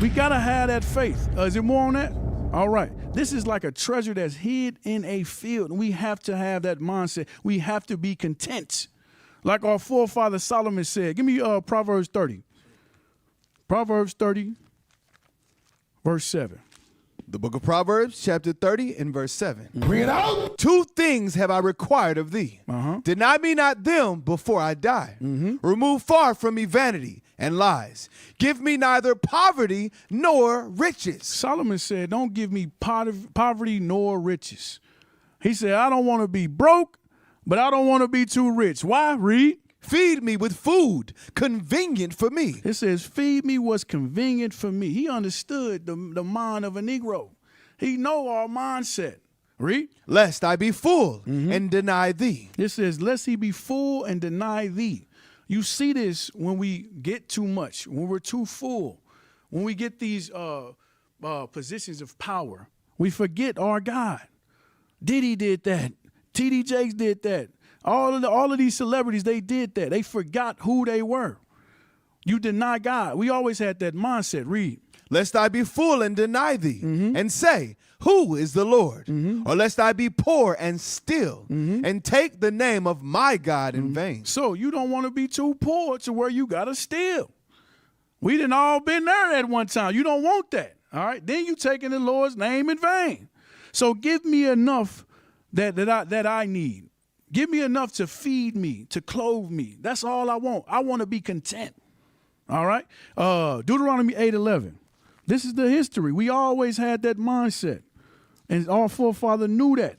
We got to have that faith. Is there more on that? All right. This is like a treasure that's hid in a field. And we have to have that mindset. We have to be content. Like our forefather Solomon said. Give me Proverbs 30. Proverbs 30, verse 7. The book of Proverbs, chapter 30 and verse 7. Bring it out. 2 things have I required of thee. Deny me not them before I die. Remove far from me vanity and lies. Give me neither poverty nor riches. Solomon said, don't give me poverty nor riches. He said, I don't want to be broke, but I don't want to be too rich. Why? Read. Feed me with food convenient for me. It says, feed me what's convenient for me. He understood the mind of a Negro. He know our mindset. Read. Lest I be full and deny thee. It says, lest he be full and deny thee. You see this when we get too much, when we're too full, when we get these positions of power. We forget our God. Diddy did that. T.D. Jakes did that. All of these celebrities, they did that. They forgot who they were. You deny God. We always had that mindset. Read. Lest I be full and deny thee, and say, who is the Lord? Or lest I be poor and steal, and take the name of my God in vain. So you don't want to be too poor to where you got to steal. We done all been there at one time. You don't want that. All right. Then you taking the Lord's name in vain. So give me enough that I need. Give me enough to feed me, to clothe me. That's all I want. I want to be content. All right? Deuteronomy 8:11. This is the history. We always had that mindset. And our forefather knew that.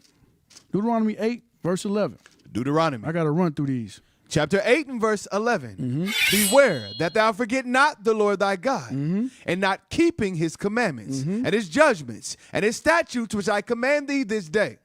Deuteronomy 8, verse 11. Deuteronomy. I got to run through these. Chapter 8 and verse 11. Beware that thou forget not the Lord thy God, and not keeping his commandments, and his judgments, and his statutes which I command thee this day.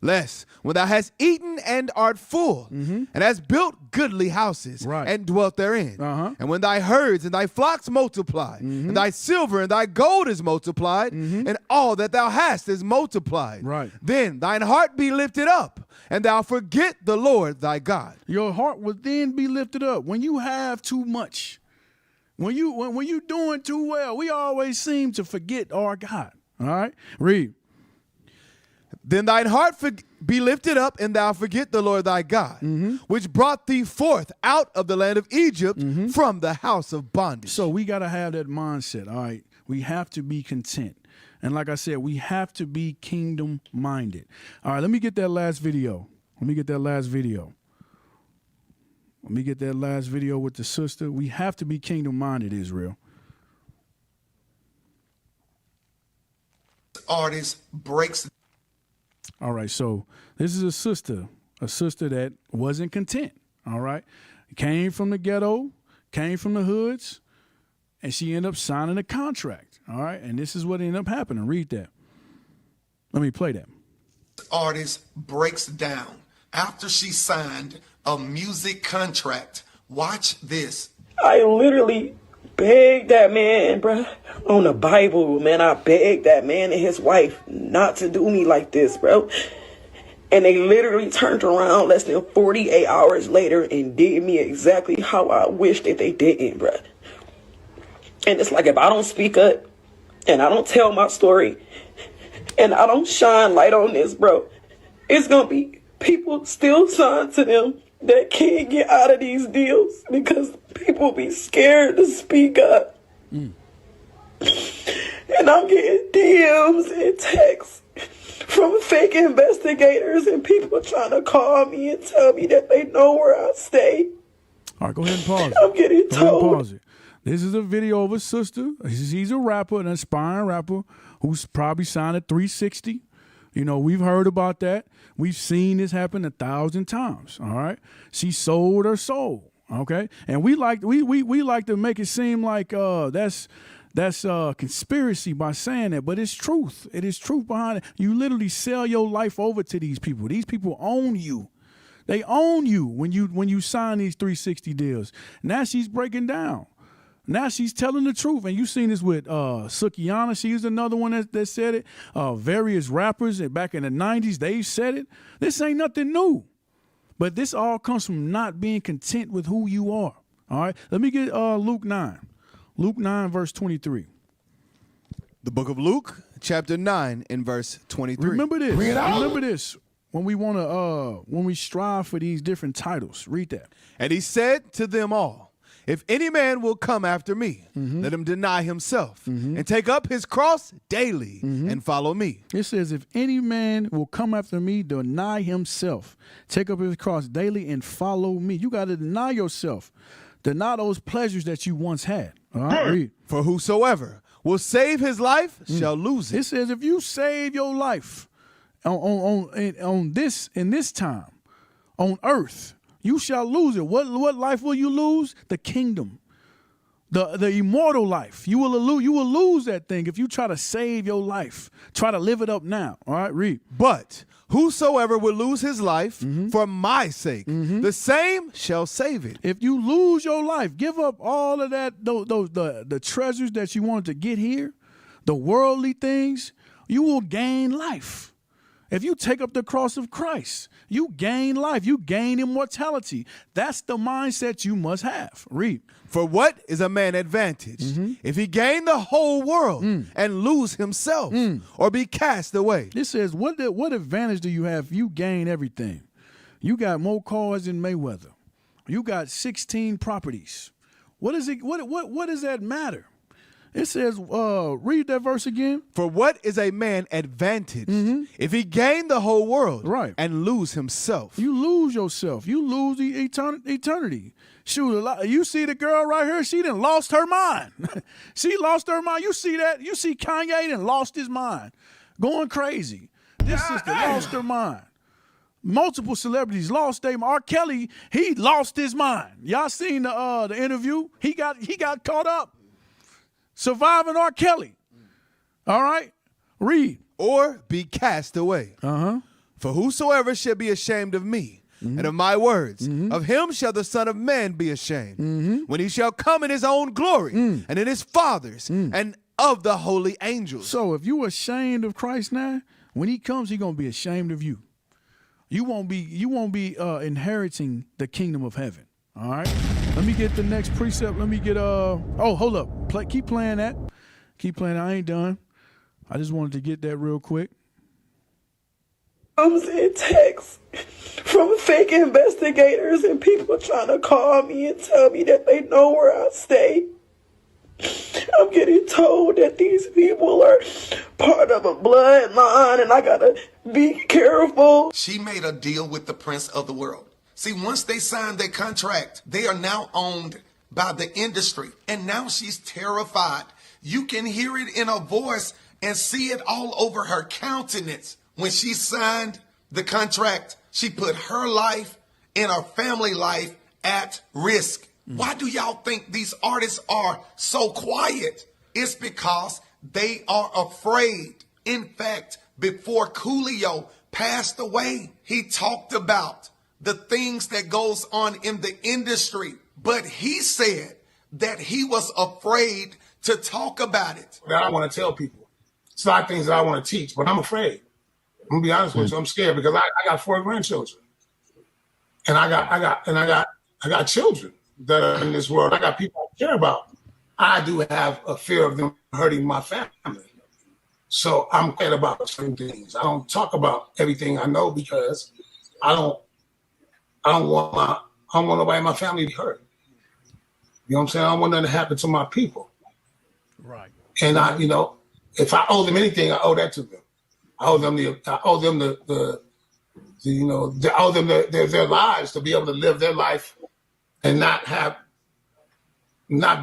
Lest, when thou hast eaten and art full, and hast built goodly houses, and dwelt therein, and when thy herds and thy flocks multiply, and thy silver and thy gold is multiplied, and all that thou hast is multiplied, then thine heart be lifted up, and thou forget the Lord thy God. Your heart will then be lifted up. When you have too much, when you doing too well, we always seem to forget our God. All right? Read. Then thine heart be lifted up, and thou forget the Lord thy God, which brought thee forth out of the land of Egypt from the house of bondage. So we got to have that mindset, all right? We have to be content. And like I said, we have to be kingdom-minded. All right, let me get that last video. Let me get that last video with the sister. We have to be kingdom-minded, Israel. Artist breaks. All right, so this is a sister that wasn't content, all right? Came from the ghetto, came from the hoods, and she ended up signing a contract, all right? And this is what ended up happening. Read that. Let me play that. Artist breaks down after she signed a music contract. Watch this. I literally begged that man, bruh, on the Bible, man. I begged that man and his wife not to do me like this, bro. And they literally turned around less than 48 hours later and did me exactly how I wish that they didn't, bruh. And it's like, if I don't speak up and I don't tell my story and I don't shine light on this, bro, it's going to be people still signed to them that can't get out of these deals because people be scared to speak up. And I'm getting DMs and texts from fake investigators and people trying to call me and tell me that they know where I stay. All right, go ahead and pause. I'm getting told. Pause it. This is a video of a sister. He's a rapper, an aspiring rapper who's probably signed at 360. You know, we've heard about that. We've seen this happen 1,000 times. All right. She sold her soul. Okay. And we like to make it seem like that's conspiracy by saying that, but it's truth. It is truth behind it. You literally sell your life over to these people. These people own you. They own you when you sign these 360 deals. Now she's breaking down. Now she's telling the truth. And you've seen this with Sukiyana. She's another one that said it. Various rappers back in the 90s, they've said it. This ain't nothing new. But this all comes from not being content with who you are. All right? Let me get Luke 9. Luke 9, verse 23. The book of Luke, chapter 9, and verse 23. Remember this. Remember this. When we strive for these different titles. Read that. And he said to them all, if any man will come after me, let him deny himself and take up his cross daily and follow me. It says, if any man will come after me, deny himself, take up his cross daily and follow me. You got to deny yourself. Deny those pleasures that you once had. All right, read. For whosoever will save his life shall lose it. It says, if you save your life on this in this time on earth, you shall lose it. What life will you lose? The kingdom, the immortal life. You will lose that thing if you try to save your life. Try to live it up now. All right, read. But whosoever will lose his life for my sake, the same shall save it. If you lose your life, give up all of that, the treasures that you wanted to get here, the worldly things, you will gain life. If you take up the cross of Christ, you gain life. You gain immortality. That's the mindset you must have. Read. For what is a man advantage if he gain the whole world and lose himself or be cast away? It says, what advantage do you have if you gain everything? You got more cars than Mayweather. You got 16 properties. What is it? What does that matter? It says, read that verse again. For what is a man advantage if he gain the whole world and lose himself? You lose yourself. You lose eternity. Shoot, you see the girl right here? She done lost her mind. She lost her mind. You see that? You see Kanye done lost his mind. Going crazy. This sister lost her mind. Multiple celebrities lost their mind. R. Kelly, he lost his mind. Y'all seen the interview? He got caught up. Surviving R. Kelly. All right? Read. Or be cast away. For whosoever shall be ashamed of me and of my words, of him shall the Son of Man be ashamed, when he shall come in his own glory and in his Father's and of the holy angels. So if you ashamed of Christ now, when he comes, he's gonna be ashamed of you. You won't be inheriting the kingdom of heaven. All right. Let me get the next precept. Let me get hold up. Keep playing that. Keep playing. I ain't done. I just wanted to get that real quick. I'm seeing texts from fake investigators and people trying to call me and tell me that they know where I stay. I'm getting told that these people are part of a bloodline and I gotta be careful. She made a deal with the prince of the world. See, once they signed their contract, they are now owned by the industry. And now she's terrified. You can hear it in her voice and see it all over her countenance. When she signed the contract, she put her life and her family life at risk. Why do y'all think these artists are so quiet? It's because they are afraid. In fact, before Coolio passed away, he talked about the things that goes on in the industry. But he said that he was afraid to talk about it. That I want to tell people. It's a lot of things that I want to teach, but I'm afraid. I'm gonna be honest with you. I'm scared because I got 4 grandchildren, and I got children that are in this world. I got people I care about. I do have a fear of them hurting my family, so I'm scared about certain things. I don't talk about everything I know because I don't want nobody in my family to be hurt. You know what I'm saying? I don't want nothing to happen to my people. Right. And if I owe them anything, I owe that to them. I owe them their lives to be able to live their life and not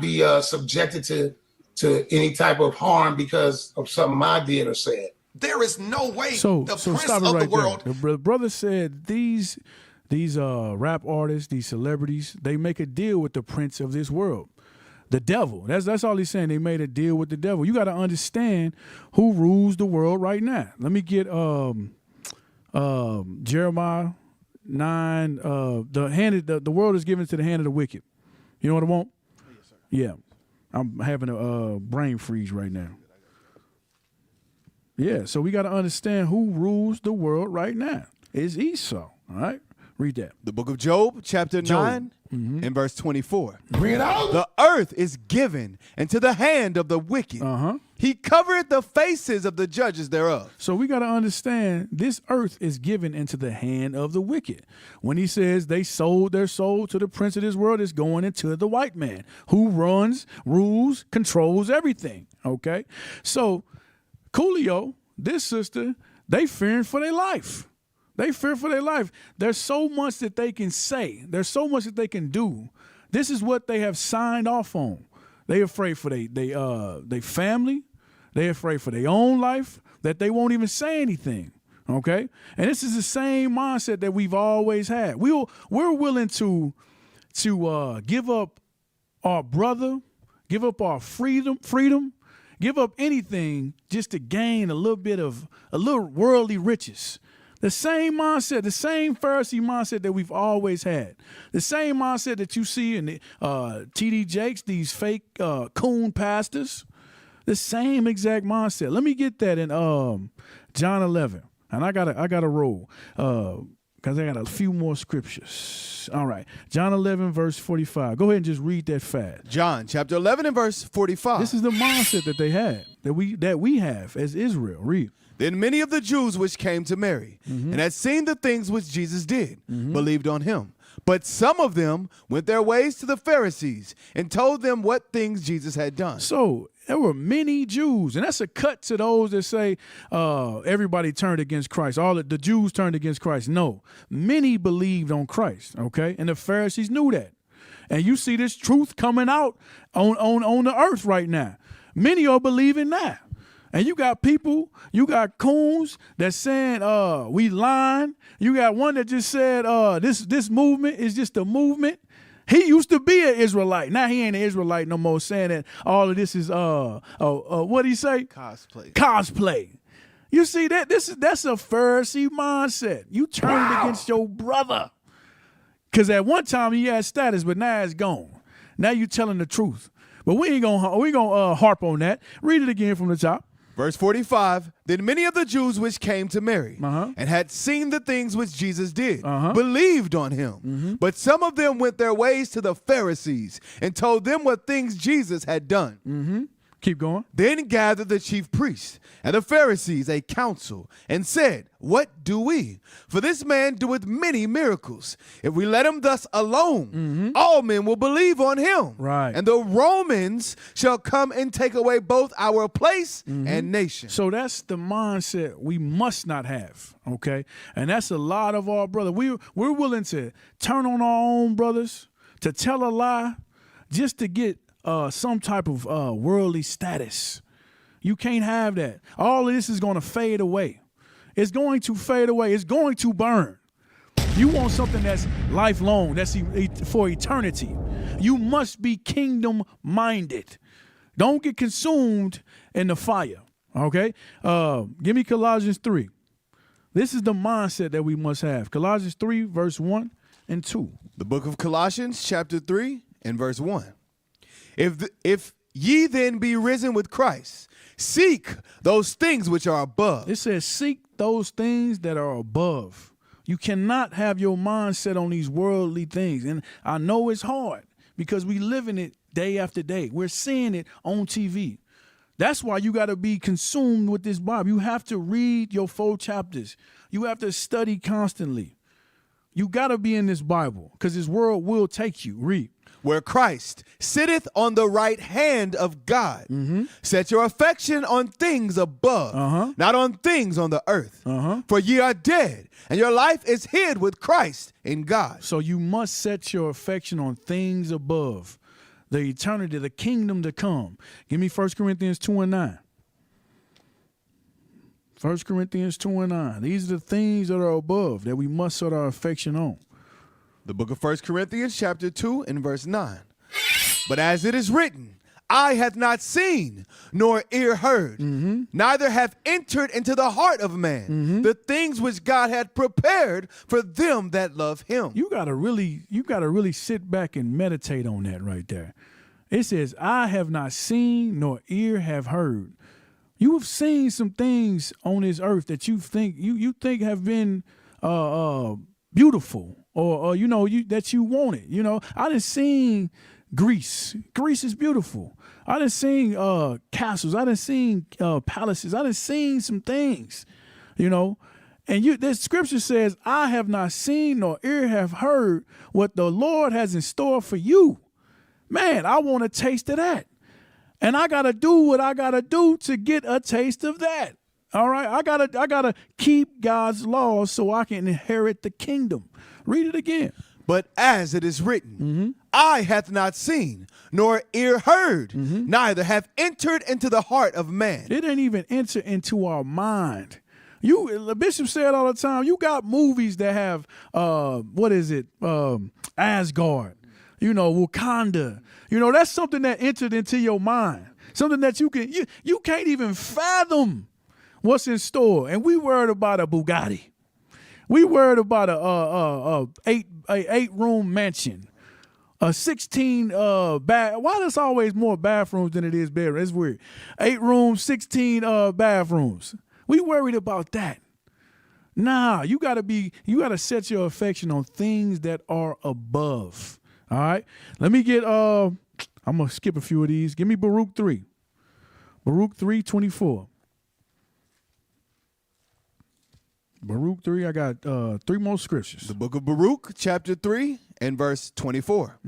be subjected to any type of harm because of something I did or said. There is no way So the stop prince it of right the world. there. The brother said these rap artists, these celebrities, they make a deal with the prince of this world. The devil. That's all he's saying. They made a deal with the devil. You got to understand who rules the world right now. Let me get Jeremiah 9. The world is given to the hand of the wicked. You know what I want? Yes, sir. Yeah. I'm having a brain freeze right now. Yeah, so we got to understand who rules the world right now. It's Esau. All right? Read that. The book of Job, chapter 9, and verse 24. Bring it out. The earth is given into the hand of the wicked. He covered the faces of the judges thereof. So we got to understand this earth is given into the hand of the wicked. When he says they sold their soul to the prince of this world, it's going into the white man who runs, rules, controls everything. Okay? So Coolio, this sister, they fearing for their life. They fear for their life. There's so much that they can say. There's so much that they can do. This is what they have signed off on. They afraid for their family. They afraid for their own life that they won't even say anything. Okay? And this is the same mindset that we've always had. We're willing to give up our brother, give up our freedom, give up anything just to gain a little worldly riches. The same mindset, the same Pharisee mindset that we've always had. The same mindset that you see in the T.D. Jakes, these fake coon pastors. The same exact mindset. Let me get that in John 11. And I gotta roll because I got a few more scriptures. All right. John 11, verse 45. Go ahead and just read that fast. John chapter 11 and verse 45. This is the mindset that they had, that we have as Israel. Read. Then many of the Jews which came to Mary and had seen the things which Jesus did believed on him. But some of them went their ways to the Pharisees and told them what things Jesus had done. So there were many Jews, and that's a cut to those that say everybody turned against Christ. All the Jews turned against Christ. No, many believed on Christ, okay? And the Pharisees knew that. And you see this truth coming out on the earth right now. Many are believing that. And you got people, you got coons that saying we lying. You got one that just said this movement is just a movement. He used to be an Israelite. Now he ain't an Israelite no more, saying that all of this is what did he say? Cosplay. Cosplay. You see that that's a Pharisee mindset. You turned against your brother. Because at one time he had status, but now it's gone. Now you telling the truth. But we ain't gonna harp on that. Read it again from the top. Verse 45, then many of the Jews which came to Mary and had seen the things which Jesus did believed on him. But some of them went their ways to the Pharisees and told them what things Jesus had done. Keep going. Then gathered the chief priests and the Pharisees a council and said, what do we? For this man doeth many miracles. If we let him thus alone, all men will believe on him. Right. And the Romans shall come and take away both our place and nation. So that's the mindset we must not have, okay? And that's a lot of our brothers. We're willing to turn on our own brothers, to tell a lie, just to get some type of worldly status. You can't have that. All of this is going to fade away. It's going to fade away. It's going to burn. You want something that's lifelong, that's for eternity. You must be kingdom-minded. Don't get consumed in the fire, okay? Give me Colossians 3. This is the mindset that we must have. Colossians 3, verse 1 and 2. The book of Colossians, chapter 3, and verse 1. If ye then be risen with Christ, seek those things which are above. It says seek those things that are above. You cannot have your mindset on these worldly things. And I know it's hard because we live in it day after day. We're seeing it on TV. That's why you got to be consumed with this Bible. You have to read your 4 chapters. You have to study constantly. You got to be in this Bible because this world will take you. Read. Where Christ sitteth on the right hand of God. Set your affection on things above, not on things on the earth. For ye are dead, and your life is hid with Christ in God. So you must set your affection on things above, the eternity, the kingdom to come. Give me 1 Corinthians 2 and 9. 1 Corinthians 2 and 9. These are the things that are above that we must set our affection on. The book of 1 Corinthians chapter 2 and verse 9. But as it is written, eye hath not seen, nor ear heard, neither hath entered into the heart of man the things which God had prepared for them that love him. You gotta really sit back and meditate on that right there. It says, eye have not seen, nor ear have heard. You have seen some things on this earth that you think have been beautiful. Or that you wanted. I done seen Greece. Greece is beautiful. I done seen castles. I done seen palaces. I done seen some things, And the scripture says, I have not seen nor ear have heard what the Lord has in store for you. Man, I want a taste of that. And I got to do what I got to do to get a taste of that. All right, I gotta keep God's laws so I can inherit the kingdom. Read it again. But as it is written, eye hath not seen, nor ear heard, neither have entered into the heart of man. It didn't even enter into our mind. The bishop said all the time, you got movies that have Asgard, Wakanda. That's something that entered into your mind. Something that you can't even fathom what's in store. And we worried about a Bugatti. We worried about a 8-room mansion, a 16 why there's always more bathrooms than it is bedrooms? It's weird. 8 rooms, 16 bathrooms. We worried about that. Nah, you gotta set your affection on things that are above. All right. Let me get I'm gonna skip a few of these. Give me Baruch 3. Baruch 3:24. Baruch 3, I got 3 more scriptures. The book of Baruch, chapter 3, and verse 24.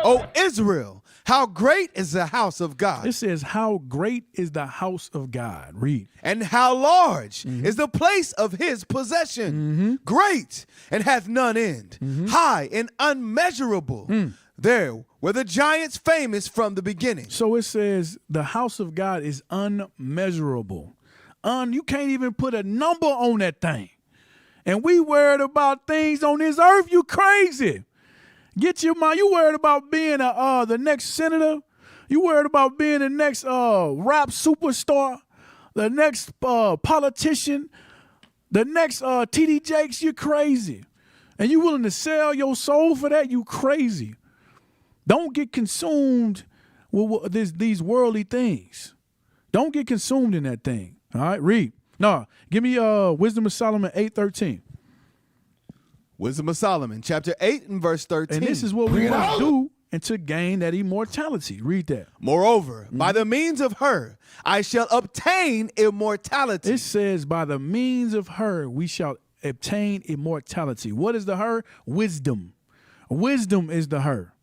O Israel, how great is the house of God. It says, how great is the house of God. Read. And how large is the place of his possession. Great, and hath none end. High and unmeasurable. There were the giants famous from the beginning. So it says the house of God is unmeasurable. You can't even put a number on that thing. And we worried about things on this earth. You crazy. Get your mind. You worried about being the next senator. You worried about being the next rap superstar. the next politician, the next TD Jakes, you're crazy. And you willing to sell your soul for that? You crazy. Don't get consumed with these worldly things. Don't get consumed in that thing. All right, read. No, give me Wisdom of Solomon 8:13. Wisdom of Solomon, chapter 8 and verse 13. And this is what we must do and to gain that immortality. Read that. Moreover, by the means of her, I shall obtain immortality. It says, by the means of her, we shall obtain immortality. What is the her? Wisdom. Wisdom is the her.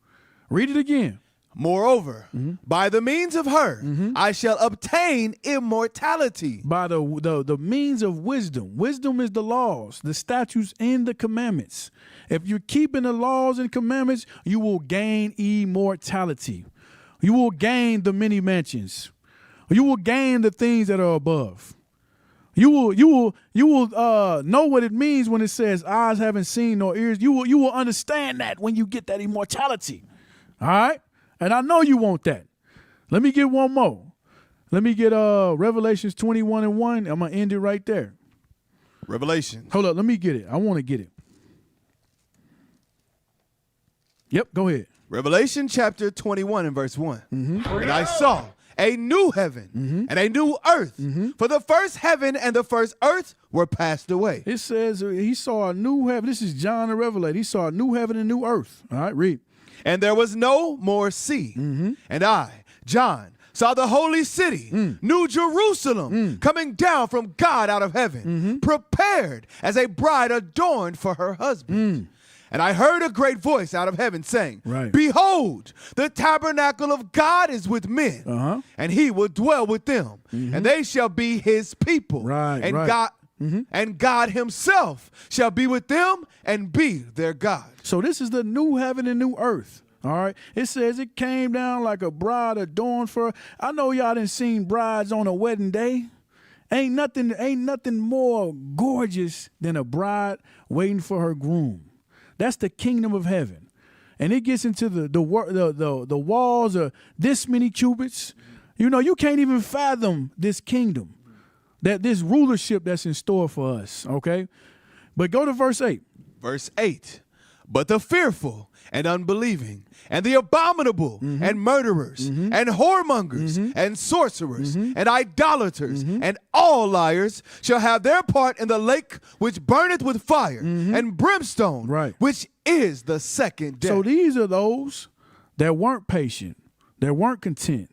Read it again. Moreover, by the means of her, I shall obtain immortality. By the means of wisdom. Wisdom is the laws, the statutes, and the commandments. If you're keeping the laws and commandments, you will gain immortality. You will gain the many mansions. You will gain the things that are above. You will know what it means when it says eyes haven't seen nor ears. You will understand that when you get that immortality. All right? And I know you want that. Let me get one more. Let me get Revelations 21:1. I'm going to end it right there. Revelation. Hold up. Let me get it. I want to get it. Yep. Go ahead. Revelation chapter 21 and verse 1. And I saw a new heaven and a new earth. For the first heaven and the first earth were passed away. It says he saw a new heaven. This is John the Revelator. He saw a new heaven and new earth. All right. Read. And there was no more sea. And I, John, saw the holy city, New Jerusalem, coming down from God out of heaven, prepared as a bride adorned for her husband. And I heard a great voice out of heaven saying, Behold, the tabernacle of God is with men, and he will dwell with them, and they shall be his people. And God himself shall be with them and be their God. So this is the new heaven and new earth. All right. It says it came down like a bride adorned for her. I know y'all done seen brides on a wedding day. Ain't nothing more gorgeous than a bride waiting for her groom. That's the kingdom of heaven. And it gets into the walls are this many cubits. You know, you can't even fathom this kingdom. This rulership that's in store for us, okay? But go to verse 8. Verse 8. But the fearful and unbelieving and the abominable and murderers and whoremongers and sorcerers and idolaters and all liars shall have their part in the lake which burneth with fire and brimstone, which is the second death. So these are those that weren't patient, that weren't content.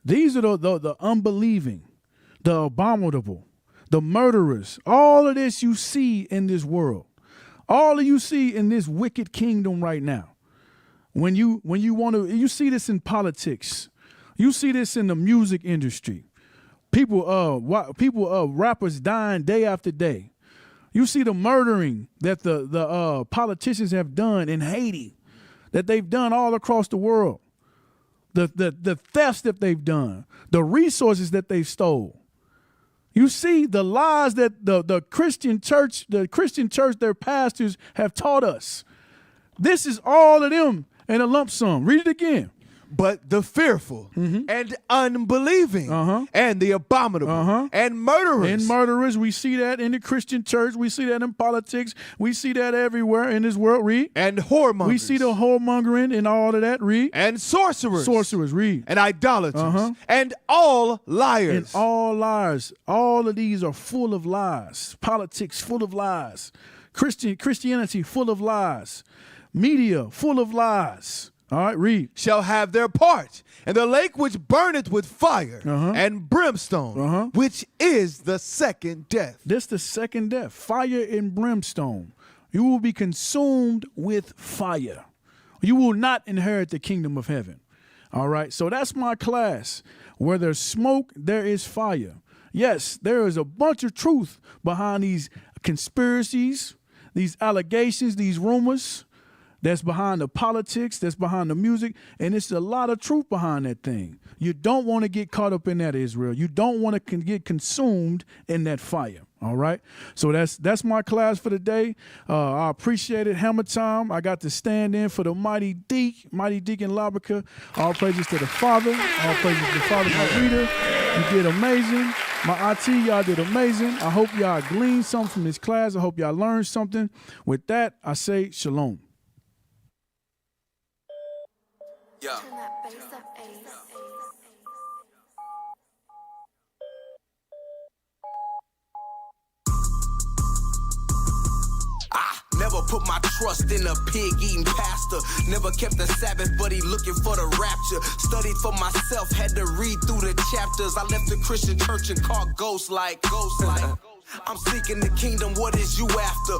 These are the unbelieving, the abominable, the murderers. All of this you see in this world. All of you see in this wicked kingdom right now. When you want to, you see this in politics. You see this in the music industry. Rappers dying day after day. You see the murdering that the politicians have done in Haiti, that they've done all across the world. The thefts that they've done, the resources that they've stole. You see the lies that the Christian church, their pastors have taught us. This is all of them in a lump sum. Read it again. But the fearful and unbelieving and the abominable and murderers. And murderers, we see that in the Christian church. We see that in politics. We see that everywhere in this world. Read. And whoremongers. We see the whoremongering and all of that. Read. And sorcerers. Sorcerers. Read. And idolaters. And all liars. And all liars. All of these are full of lies. Politics full of lies. Christianity full of lies. Media full of lies. All right, read. Shall have their part in the lake which burneth with fire and brimstone, which is the second death. This the second death, fire and brimstone. You will be consumed with fire. You will not inherit the kingdom of heaven. All right, so that's my class. Where there's smoke, there is fire. Yes, there is a bunch of truth behind these conspiracies, these allegations, these rumors. That's behind the politics, that's behind the music, and it's a lot of truth behind that thing. You don't want to get caught up in that, Israel. You don't want to get consumed in that fire. All right. So that's my class for the day. I appreciate it. Hammer time. I got to stand in for the mighty Deacon Labrica. All praises to the Father. All praises to the Father, my reader. You did amazing. My IT, y'all did amazing. I hope y'all gleaned something from this class. I hope y'all learned something. With that, I say shalom. Yeah. Never put my trust in a pig-eating pastor. Never kept the Sabbath, but he looking for the rapture. Studied for myself, had to read through the chapters. I left the Christian church and caught ghosts like. I'm seeking the kingdom, what is you after?